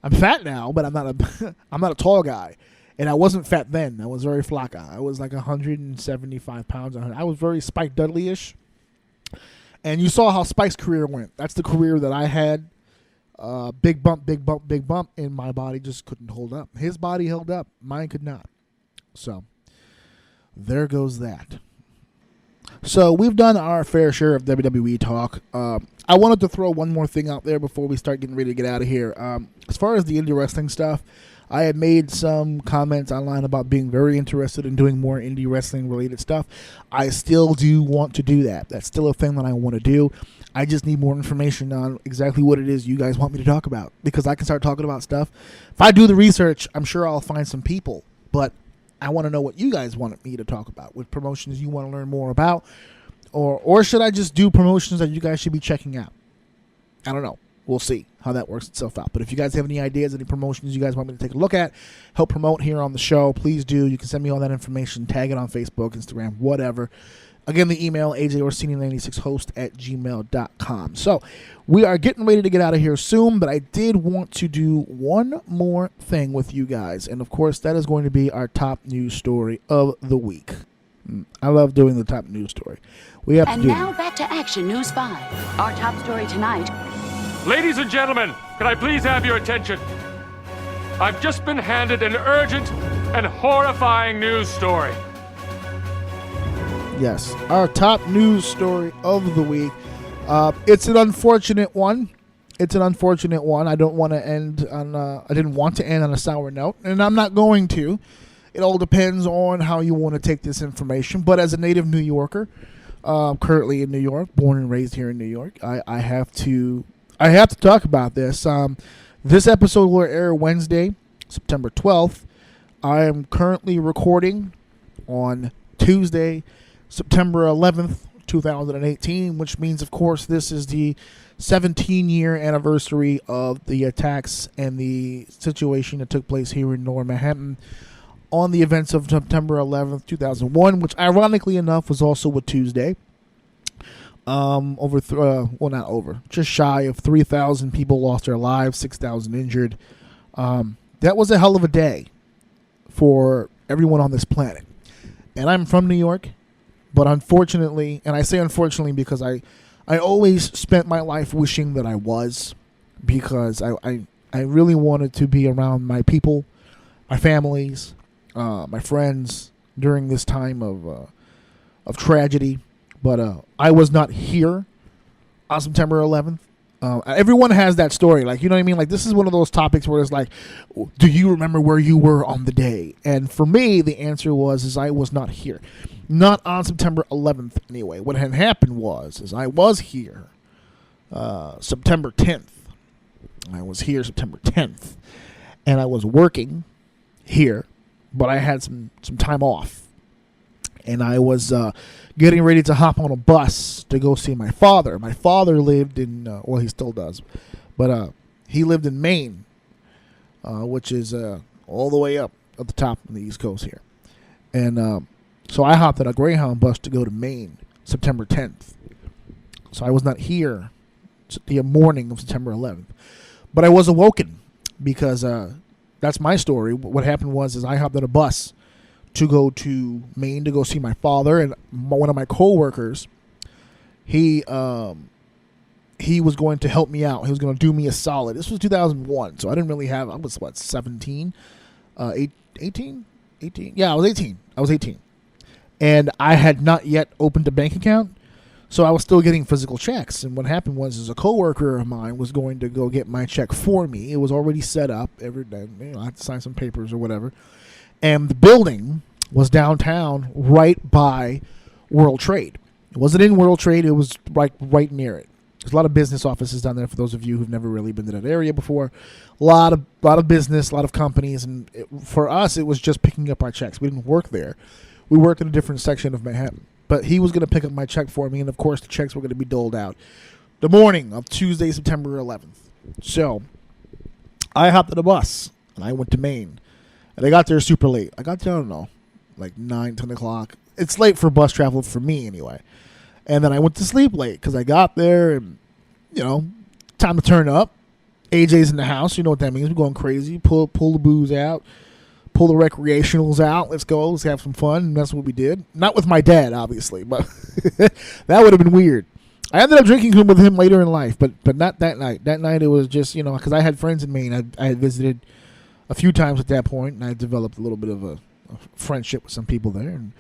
I'm fat now, but I'm not a tall guy. And I wasn't fat then. I was very flaca. I was like 175 pounds. I was very Spike Dudley-ish. And you saw how Spike's career went. That's the career that I had. Big bump, big bump, big bump. And my body just couldn't hold up. His body held up. Mine could not. So there goes that. So we've done our fair share of WWE talk. I wanted to throw one more thing out there before we start getting ready to get out of here. As far as the indie wrestling stuff, I had made some comments online about being very interested in doing more indie wrestling related stuff. I still do want to do that. That's still a thing that I want to do. I just need more information on exactly what it is you guys want me to talk about, because I can start talking about stuff. If I do the research, I'm sure I'll find some people, but I want to know what you guys want me to talk about, what promotions you want to learn more about, or should I just do promotions that you guys should be checking out? I don't know. We'll see how that works itself out. But if you guys have any ideas, any promotions you guys want me to take a look at, help promote here on the show, please do. You can send me all that information, tag it on Facebook, Instagram, whatever. Again, the email, ajorsini96host@gmail.com. So we are getting ready to get out of here soon, but I did want to do one more thing with you guys. And, of course, that is going to be our top news story of the week. I love doing the top news story. We have and to do now back to Action News 5. Our top story tonight. Ladies and gentlemen, can I please have your attention? I've just been handed an urgent and horrifying news story. Yes, our top news story of the week. It's an unfortunate one. I don't want to end on. I didn't want to end on a sour note, and I'm not going to. It all depends on how you want to take this information. But as a native New Yorker, currently in New York, born and raised here in New York, I have to talk about this. This episode will air Wednesday, September 12th. I am currently recording on Tuesday, September 11th, 2018, which means, of course, this is the 17-year anniversary of the attacks and the situation that took place here in Lower Manhattan on the events of September 11th, 2001, which ironically enough was also a Tuesday. Just shy of 3,000 people lost their lives, 6,000 injured. That was a hell of a day for everyone on this planet. And I'm from New York, but unfortunately, and I say unfortunately because I always spent my life wishing that I was, because I really wanted to be around my people, my families, my friends during this time of tragedy. But I was not here on September 11th. Everyone has that story. Like, you know what I mean? Like, this is one of those topics where it's like, do you remember where you were on the day? And for me, the answer was I was not here. Not on September 11th, anyway. What had happened was I was here September 10th. I was here September 10th. And I was working here, but I had some time off. And I was getting ready to hop on a bus to go see my father. My father lived in, well, he still does, but he lived in Maine, which is all the way up at the top of the East Coast here. And so I hopped on a Greyhound bus to go to Maine September 10th. So I was not here the morning of September 11th. But I was awoken because that's my story. What happened was I hopped on a bus to go to Maine to go see my father, and one of my coworkers, he was going to help me out. He was going to do me a solid. This was 2001, so I didn't really have. I was 17, 18. Yeah, I was 18, and I had not yet opened a bank account, so I was still getting physical checks. And what happened was, a coworker of mine was going to go get my check for me. It was already set up. Every day, I had to sign some papers or whatever. And the building was downtown right by World Trade. It wasn't in World Trade. It was right near it. There's a lot of business offices down there for those of you who've never really been to that area before. A lot of business, a lot of companies, and for us, it was just picking up our checks. We didn't work there. We worked in a different section of Manhattan. But he was going to pick up my check for me, and of course, the checks were going to be doled out the morning of Tuesday, September 11th. So I hopped on the bus, and I went to Maine. And I got there super late. I got there, I don't know, like 9, 10 o'clock. It's late for bus travel for me anyway. And then I went to sleep late because I got there and, time to turn up. AJ's in the house. You know what that means. We're going crazy. Pull the booze out. Pull the recreationals out. Let's go. Let's have some fun. And that's what we did. Not with my dad, obviously, but that would have been weird. I ended up drinking with him later in life, but not that night. That night it was just, because I had friends in Maine. I had visited a few times at that point, and I developed a little bit of a friendship with some people there. And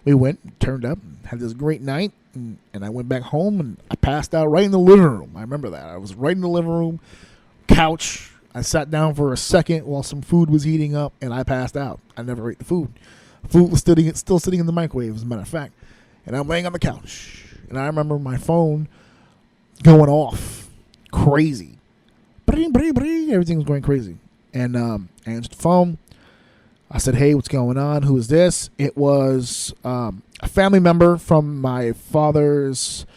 we went, turned up, and had this great night. And I went back home, and I passed out right in the living room. I remember that. I was right in the living room, couch. I sat down for a second while some food was heating up, and I passed out. I never ate the food. The food was still sitting in the microwave, as a matter of fact. And I'm laying on the couch. And I remember my phone going off. Crazy. Bring, bring, bring. Everything was going crazy. And I answered the phone. I said, hey, what's going on? Who is this? It was a family member from my father's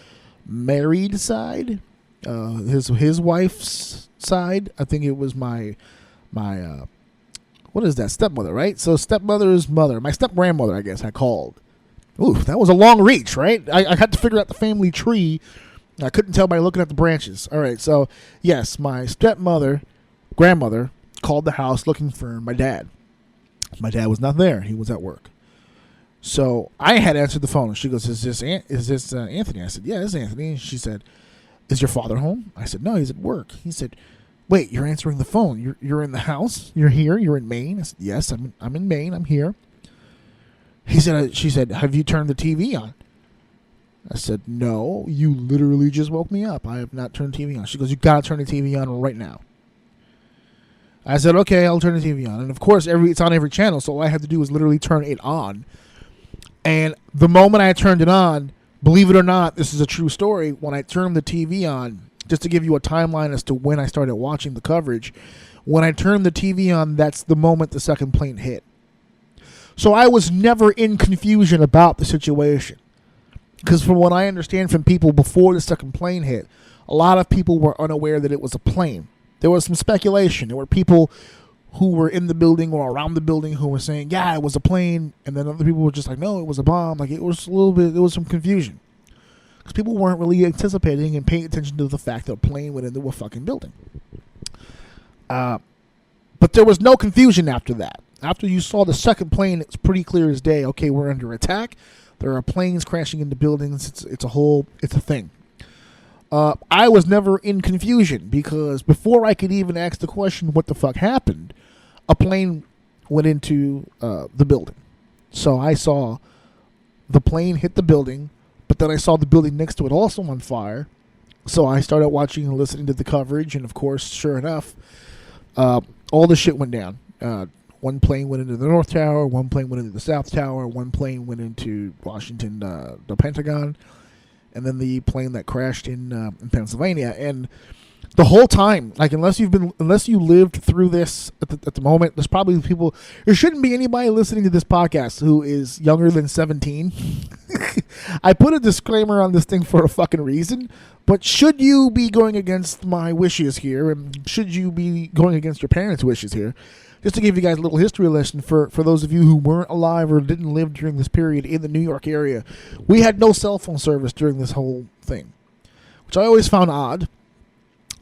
married side, his wife's side. I think it was my what is that, stepmother, right? So stepmother's mother, my step-grandmother, I guess I called. Ooh, that was a long reach, right? I had to figure out the family tree. I couldn't tell by looking at the branches. All right, so yes, my grandmother, called the house looking for my dad. My dad was not there. He was at work. So I had answered the phone. She goes, is this Anthony? I said, yeah, it's Anthony. And she said, is your father home? I said, no, he's at work. He said, wait, you're answering the phone. You're in the house? You're here? You're in Maine? I said, yes, I'm in Maine. I'm here. She said, have you turned the TV on? I said, no, you literally just woke me up. I have not turned the TV on. She goes, you got to turn the TV on right now. I said, okay, I'll turn the TV on. And of course, it's on every channel, so all I have to do is literally turn it on. And the moment I turned it on, believe it or not, this is a true story, when I turned the TV on, just to give you a timeline as to when I started watching the coverage, when I turned the TV on, that's the moment the second plane hit. So I was never in confusion about the situation. Because from what I understand from people before the second plane hit, a lot of people were unaware that it was a plane. There was some speculation. There were people who were in the building or around the building who were saying, yeah, it was a plane. And then other people were just like, no, it was a bomb. Like, it was there was some confusion. Because people weren't really anticipating and paying attention to the fact that a plane went into a fucking building. But there was no confusion after that. After you saw the second plane, it's pretty clear as day. Okay, we're under attack. There are planes crashing into buildings. It's a thing. I was never in confusion because before I could even ask the question, what the fuck happened, a plane went into the building. So I saw the plane hit the building, but then I saw the building next to it also on fire. So I started watching and listening to the coverage, and of course, sure enough, all the shit went down. One plane went into the North Tower, one plane went into the South Tower, one plane went into Washington, the Pentagon, and then the plane that crashed in Pennsylvania. And the whole time, like, unless you lived through this at the moment, there's probably people. There shouldn't be anybody listening to this podcast who is younger than 17. I put a disclaimer on this thing for a fucking reason. But should you be going against my wishes here, and should you be going against your parents' wishes here, just to give you guys a little history lesson for those of you who weren't alive or didn't live during this period in the New York area, we had no cell phone service during this whole thing, which I always found odd.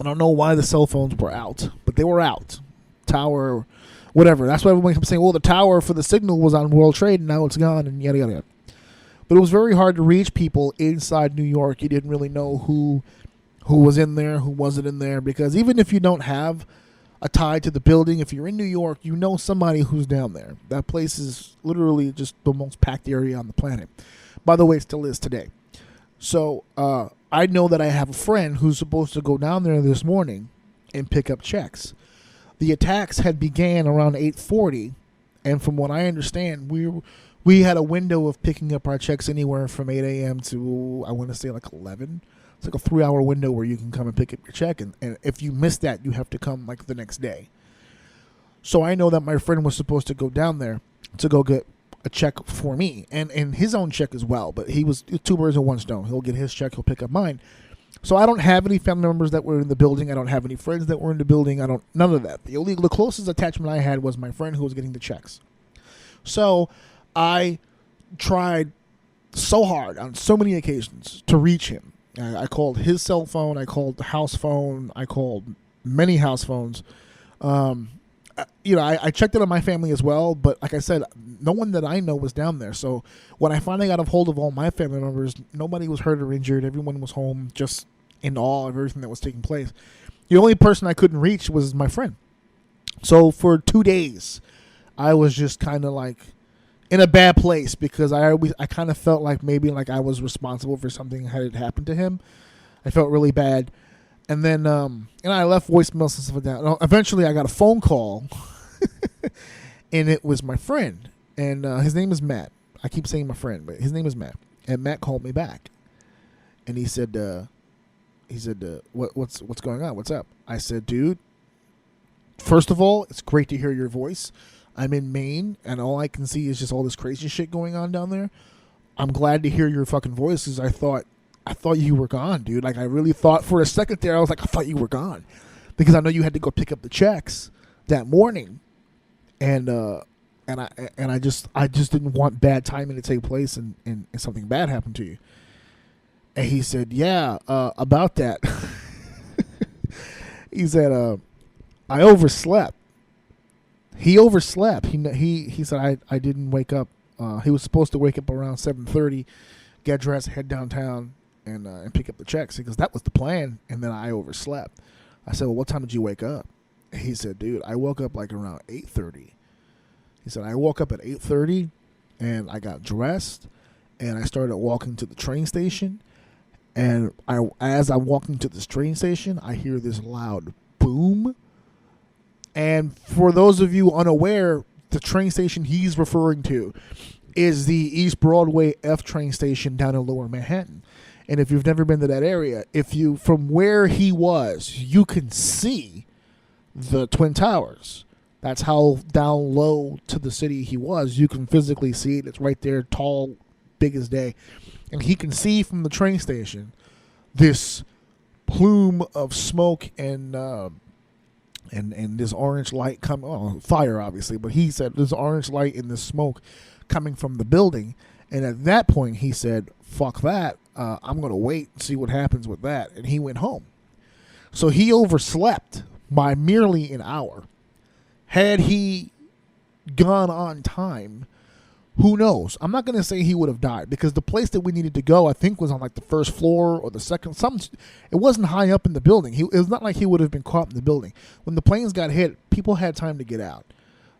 I don't know why the cell phones were out, but they were out. Tower, whatever. That's why everyone kept saying, well, the tower for the signal was on World Trade, and now it's gone, and yada, yada, yada. But it was very hard to reach people inside New York. You didn't really know who was in there, who wasn't in there, because even if you don't have a tie to the building, if you're in New York, you know somebody who's down there. That place is literally just the most packed area on the planet. By the way, it still is today. So I know that I have a friend who's supposed to go down there this morning and pick up checks. The attacks had began around 8:40, and from what I understand, we had a window of picking up our checks anywhere from 8 a.m. to, I want to say, like 11, like a 3-hour window where you can come and pick up your check, and if you miss that, you have to come like the next day. So I know that my friend was supposed to go down there to go get a check for me and his own check as well, but he was 2 birds with 1 stone. He'll get his check, he'll pick up mine. So I don't have any family members that were in the building. I don't have any friends that were in the building. None of that. The closest attachment I had was my friend who was getting the checks. So I tried so hard on so many occasions to reach him. I called his cell phone. I called the house phone. I called many house phones. I checked it on my family as well, but like I said, no one that I know was down there. So when I finally got a hold of all my family members, nobody was hurt or injured. Everyone was home, just in awe of everything that was taking place. The only person I couldn't reach was my friend. So for 2 days, I was just kind of like in a bad place because I kind of felt like maybe like I was responsible for something that had happened to him. I felt really bad. And then I left voicemails and stuff like that. Eventually, I got a phone call, and it was my friend. And his name is Matt. I keep saying my friend, but his name is Matt. And Matt called me back, and he said, "What's going on? What's up?" I said, "Dude, first of all, it's great to hear your voice. I'm in Maine, and all I can see is just all this crazy shit going on down there. I'm glad to hear your fucking voice because I thought you were gone, dude. Like, I really thought for a second there, I was like, I thought you were gone. Because I know you had to go pick up the checks that morning. And I just didn't want bad timing to take place and something bad happened to you." And he said, "Yeah, about that." He said, "I overslept." He overslept. He said, I didn't wake up. He was supposed to wake up around 7:30, get dressed, head downtown, and pick up the checks because that was the plan. And then I overslept. I said, "Well, what time did you wake up?" And he said, "Dude, I woke up like around 8:30. He said, "I woke up at 8:30 and I got dressed and I started walking to the train station. And as I'm walking to this train station, I hear this loud boom." And for those of you unaware, the train station he's referring to is the East Broadway F train station down in Lower Manhattan. And if you've never been to that area, from where he was, you can see the Twin Towers. That's how down low to the city he was. You can physically see it. It's right there, tall, big as day. And he can see from the train station this plume of smoke and this orange light fire, obviously. But he said there's orange light and this smoke coming from the building. And at that point, he said, "Fuck that. I'm going to wait and see what happens with that." And he went home. So he overslept by merely an hour. Had he gone on time, who knows? I'm not going to say he would have died because the place that we needed to go, I think, was on like the first floor or the second. It wasn't high up in the building. It was not like he would have been caught in the building. When the planes got hit, people had time to get out.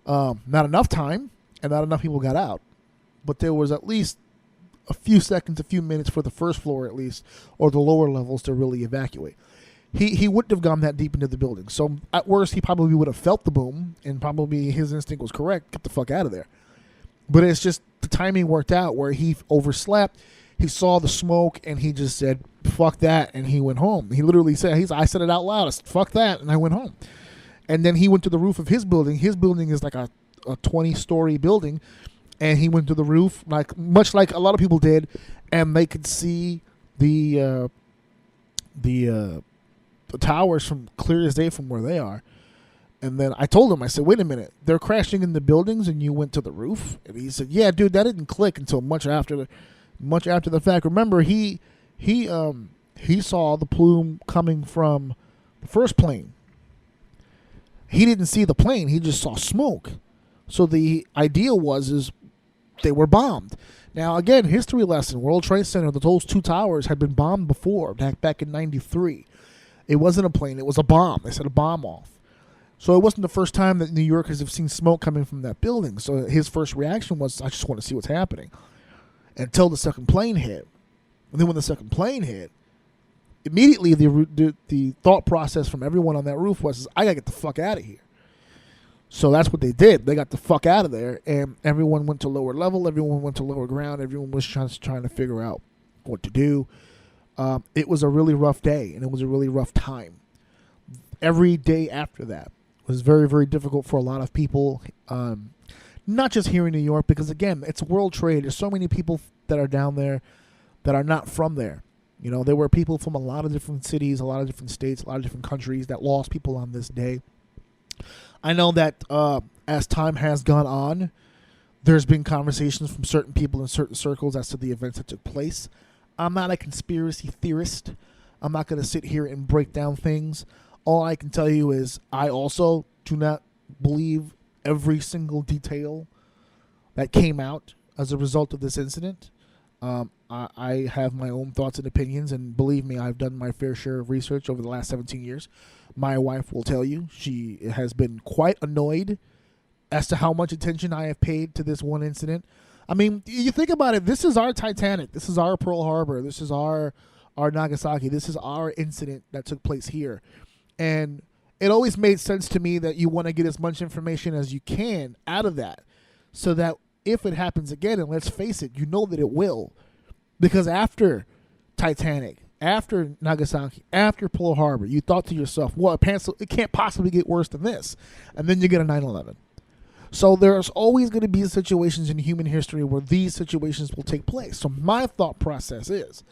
Not enough time, and not enough people got out. But there was at least a few seconds, a few minutes for the first floor at least, or the lower levels to really evacuate. He wouldn't have gone that deep into the building. So at worst, he probably would have felt the boom, and probably his instinct was correct. Get the fuck out of there. But it's just the timing worked out where he overslept. He saw the smoke, and he just said, "Fuck that," and he went home. He literally said, I said it out loud. I said, "Fuck that," and I went home. And then he went to the roof of his building. His building is like a 20-story building. And he went to the roof, much like a lot of people did, and they could see the towers from clear as day from where they are. And then I told him, I said, "Wait a minute, they're crashing in the buildings, and you went to the roof?" And he said, "Yeah, dude, that didn't click until much after the fact." Remember, he saw the plume coming from the first plane. He didn't see the plane; he just saw smoke. So the idea is they were bombed. Now, again, history lesson, World Trade Center, those 2 towers had been bombed before, back in 93. It wasn't a plane, it was a bomb. They set a bomb off. So it wasn't the first time that New Yorkers have seen smoke coming from that building. So his first reaction was, "I just want to see what's happening." Until the second plane hit. And then when the second plane hit, immediately the thought process from everyone on that roof was, "I got to get the fuck out of here." So that's what they did. They got the fuck out of there, and everyone went to lower level. Everyone went to lower ground. Everyone was trying to figure out what to do. it was a really rough day, and it was a really rough time. Every day after that was very, very difficult for a lot of people, not just here in New York, because, again, it's world trade. There's so many people that are down there that are not from there. You know, there were people from a lot of different cities, a lot of different states, a lot of different countries that lost people on this day. I know that as time has gone on, there's been conversations from certain people in certain circles as to the events that took place. I'm not a conspiracy theorist. I'm not going to sit here and break down things. All I can tell you is I also do not believe every single detail that came out as a result of this incident. I have my own thoughts and opinions, and believe me, I've done my fair share of research over the last 17 years. My wife will tell you she has been quite annoyed as to how much attention I have paid to this one incident. I mean, you think about it, this is our Titanic, this is our Pearl Harbor, this is our Nagasaki, this is our incident that took place here. And it always made sense to me that you want to get as much information as you can out of that, so that if it happens again, and let's face it, you know that it will. Because after Titanic, after Nagasaki, after Pearl Harbor, you thought to yourself, well, it can't possibly get worse than this. And then you get a 9/11. So there's always going to be situations in human history where these situations will take place. So my thought process is,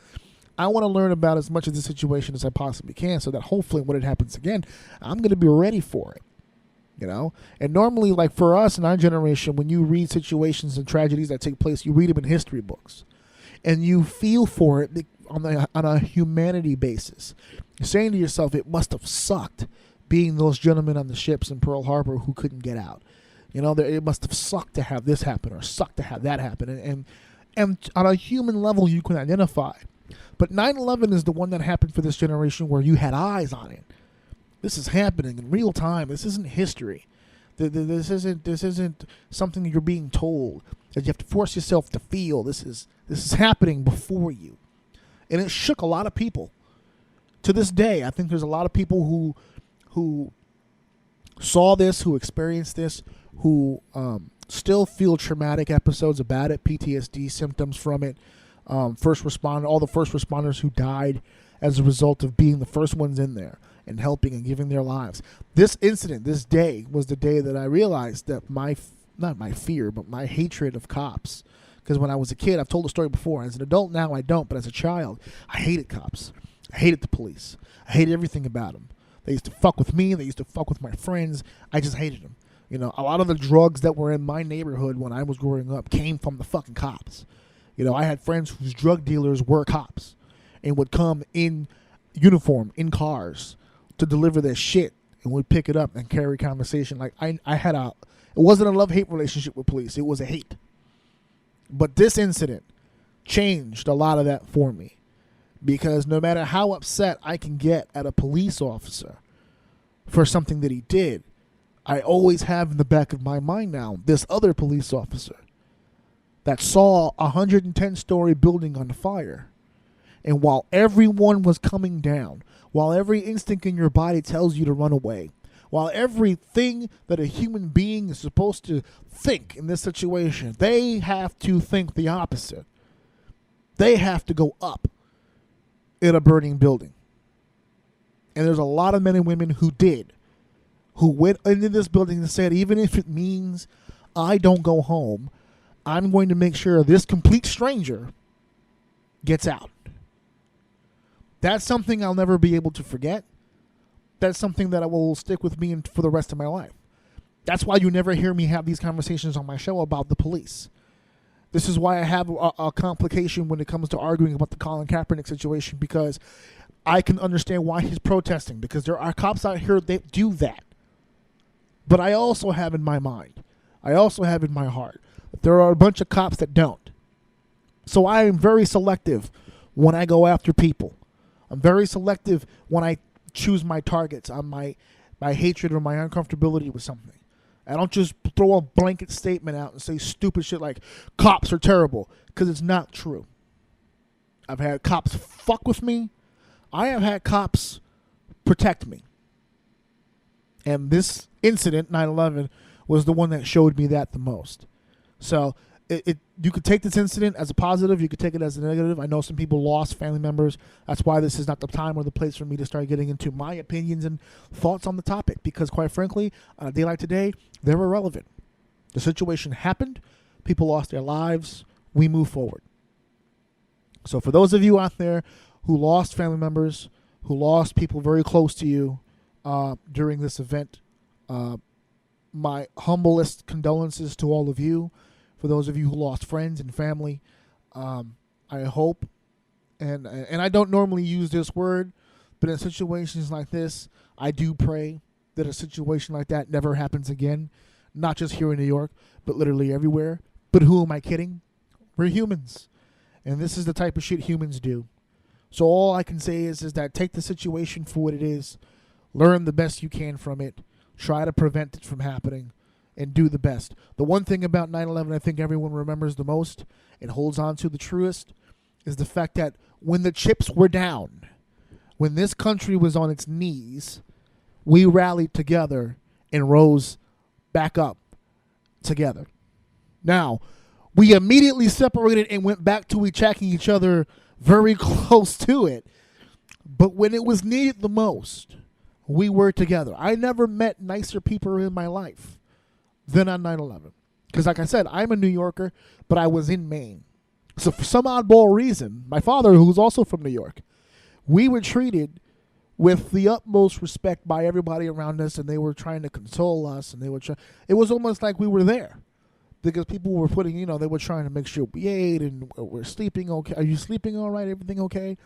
I want to learn about as much of the situation as I possibly can, so that hopefully when it happens again, I'm going to be ready for it. You know, and normally, like for us in our generation, when you read situations and tragedies that take place, you read them in history books, and you feel for it on a humanity basis. You're saying to yourself, it must have sucked being those gentlemen on the ships in Pearl Harbor who couldn't get out. You know, it must have sucked to have this happen or sucked to have that happen, and on a human level, you can identify. But 9/11 is the one that happened for this generation where you had eyes on it. This is happening in real time. This isn't history. This isn't something you're being told that you have to force yourself to feel. This is happening before you, and it shook a lot of people. To this day, I think there's a lot of people who saw this, who experienced this, who still feel traumatic episodes about it, PTSD symptoms from it. All the first responders who died as a result of being the first ones in there and helping and giving their lives. This incident, this day, was the day that I realized that not my fear, but my hatred of cops. Because when I was a kid, I've told the story before. As an adult now, I don't. But as a child, I hated cops. I hated the police. I hated everything about them. They used to fuck with me. They used to fuck with my friends. I just hated them. You know, a lot of the drugs that were in my neighborhood when I was growing up came from the fucking cops. You know, I had friends whose drug dealers were cops and would come in uniform, in cars, to deliver their shit, and would pick it up and carry conversation. Like, it wasn't a love-hate relationship with police. It was a hate. But this incident changed a lot of that for me, because no matter how upset I can get at a police officer for something that he did, I always have in the back of my mind now this other police officer that saw a 110-story building on fire. And while everyone was coming down, while every instinct in your body tells you to run away, while everything that a human being is supposed to think in this situation, they have to think the opposite. They have to go up in a burning building. And there's a lot of men and women who did, who went into this building and said, even if it means I don't go home, I'm going to make sure this complete stranger gets out. That's something I'll never be able to forget. That's something that will stick with me for the rest of my life. That's why you never hear me have these conversations on my show about the police. This is why I have a complication when it comes to arguing about the Colin Kaepernick situation, because I can understand why he's protesting, because there are cops out here that do that. But I also have in my mind, I also have in my heart, there are a bunch of cops that don't. So I am very selective when I go after people. I'm very selective when I choose my targets on my hatred or my uncomfortability with something. I don't just throw a blanket statement out and say stupid shit like cops are terrible, because it's not true. I've had cops fuck with me. I have had cops protect me. And this incident, 9/11, was the one that showed me that the most. So You could take this incident as a positive. You could take it as a negative. I know some people lost family members. That's why this is not the time or the place for me to start getting into my opinions and thoughts on the topic. Because quite frankly, on a day like today, they're irrelevant. The situation happened. People lost their lives. We move forward. So for those of you out there who lost family members, who lost people very close to you during this event, my humblest condolences to all of you. For those of you who lost friends and family, I hope, and I don't normally use this word, but in situations like this, I do pray that a situation like that never happens again, not just here in New York, but literally everywhere. But who am I kidding? We're humans, and this is the type of shit humans do. So all I can say is that take the situation for what it is, learn the best you can from it, try to prevent it from happening, and do the best. The one thing about 9/11 I think everyone remembers the most and holds on to the truest is the fact that when the chips were down, when this country was on its knees, we rallied together and rose back up together. Now, we immediately separated and went back to attacking each other very close to it. But when it was needed the most, we were together. I never met nicer people in my life than on 9/11. Because like I said, I'm a New Yorker, but I was in Maine. So for some oddball reason, my father, who's also from New York, we were treated with the utmost respect by everybody around us, and they were trying to console us, and it was almost like we were there. Because people were putting, they were trying to make sure we ate and we're sleeping okay. Are you sleeping all right? Everything okay?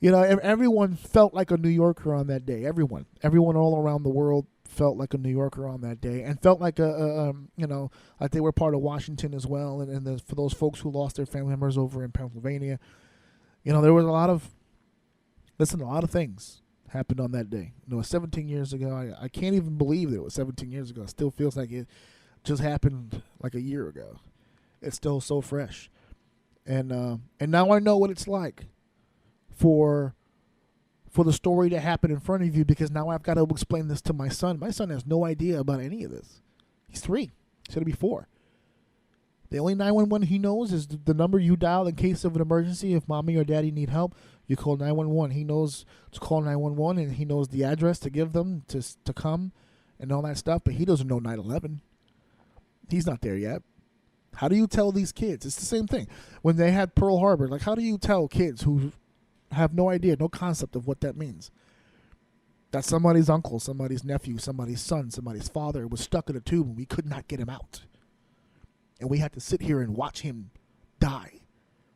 Everyone felt like a New Yorker on that day. Everyone all around the world felt like a New Yorker on that day, and felt like like they were part of Washington as well. And for those folks who lost their family members over in Pennsylvania, there was a lot of things happened on that day. 17 years ago, I can't even believe that it was 17 years ago. It still feels like it just happened like a year ago. It's still so fresh, and now I know what it's like for the story to happen in front of you, because now I've got to explain this to my son. My son has no idea about any of this. He's 3. He's going to be 4. The only 911 he knows is the number you dial in case of an emergency. If mommy or daddy need help, you call 911. He knows to call 911, and he knows the address to give them to come and all that stuff, but he doesn't know 9/11. He's not there yet. How do you tell these kids? It's the same thing. When they had Pearl Harbor, like, how do you tell kids who have no idea, no concept of what that means? That somebody's uncle, somebody's nephew, somebody's son, somebody's father was stuck in a tube and we could not get him out. And we had to sit here and watch him die.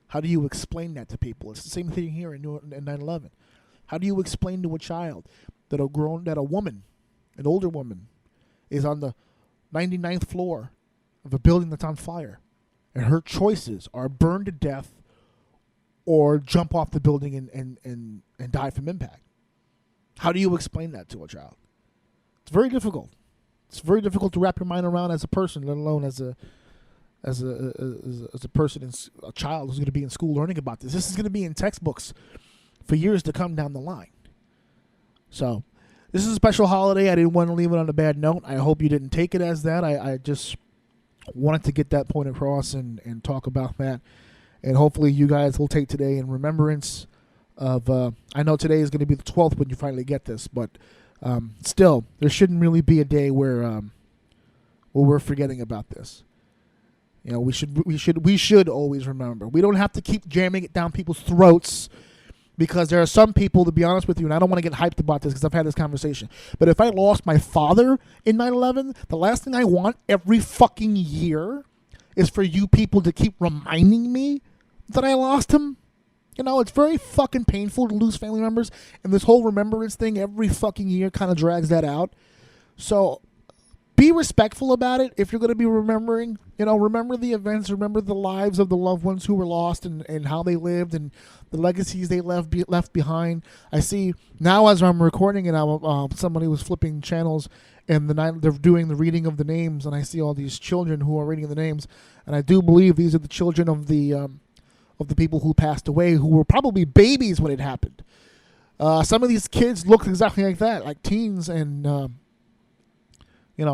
How do you explain that to people? It's the same thing here in 9/11. How do you explain to a child that a woman, an older woman, is on the 99th floor of a building that's on fire, and her choices are burn to death or jump off the building and die from impact? How do you explain that to a child? It's very difficult. It's very difficult to wrap your mind around as a person, let alone as a person, a child who's going to be in school learning about this. This is going to be in textbooks for years to come down the line. So this is a special holiday. I didn't want to leave it on a bad note. I hope you didn't take it as that. I just wanted to get that point across and talk about that. And hopefully you guys will take today in remembrance of, I know today is going to be the 12th when you finally get this, but still, there shouldn't really be a day where we're forgetting about this. We should always remember. We don't have to keep jamming it down people's throats, because there are some people, to be honest with you, and I don't want to get hyped about this because I've had this conversation, but if I lost my father in 9/11, the last thing I want every fucking year is for you people to keep reminding me that I lost him. It's very fucking painful to lose family members, and this whole remembrance thing every fucking year kind of drags that out. So be respectful about it. If you're going to be remembering, remember the events, remember the lives of the loved ones who were lost and how they lived and the legacies they left behind. I see now as I'm recording it, somebody was flipping channels and they're doing the reading of the names, and I see all these children who are reading the names, and I do believe these are the children of the people who passed away, who were probably babies when it happened. Some of these kids looked exactly like that, like teens, and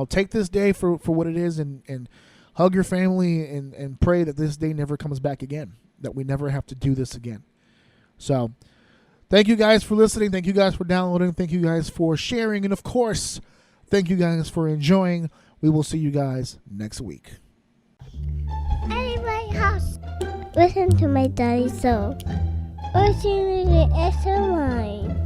take this day for what it is, and hug your family and pray that this day never comes back again, that we never have to do this again. So thank you guys for listening. Thank you guys for downloading. Thank you guys for sharing. And, of course, thank you guys for enjoying. We will see you guys next week. At my house. Listen to my daddy so. Or see the extra line.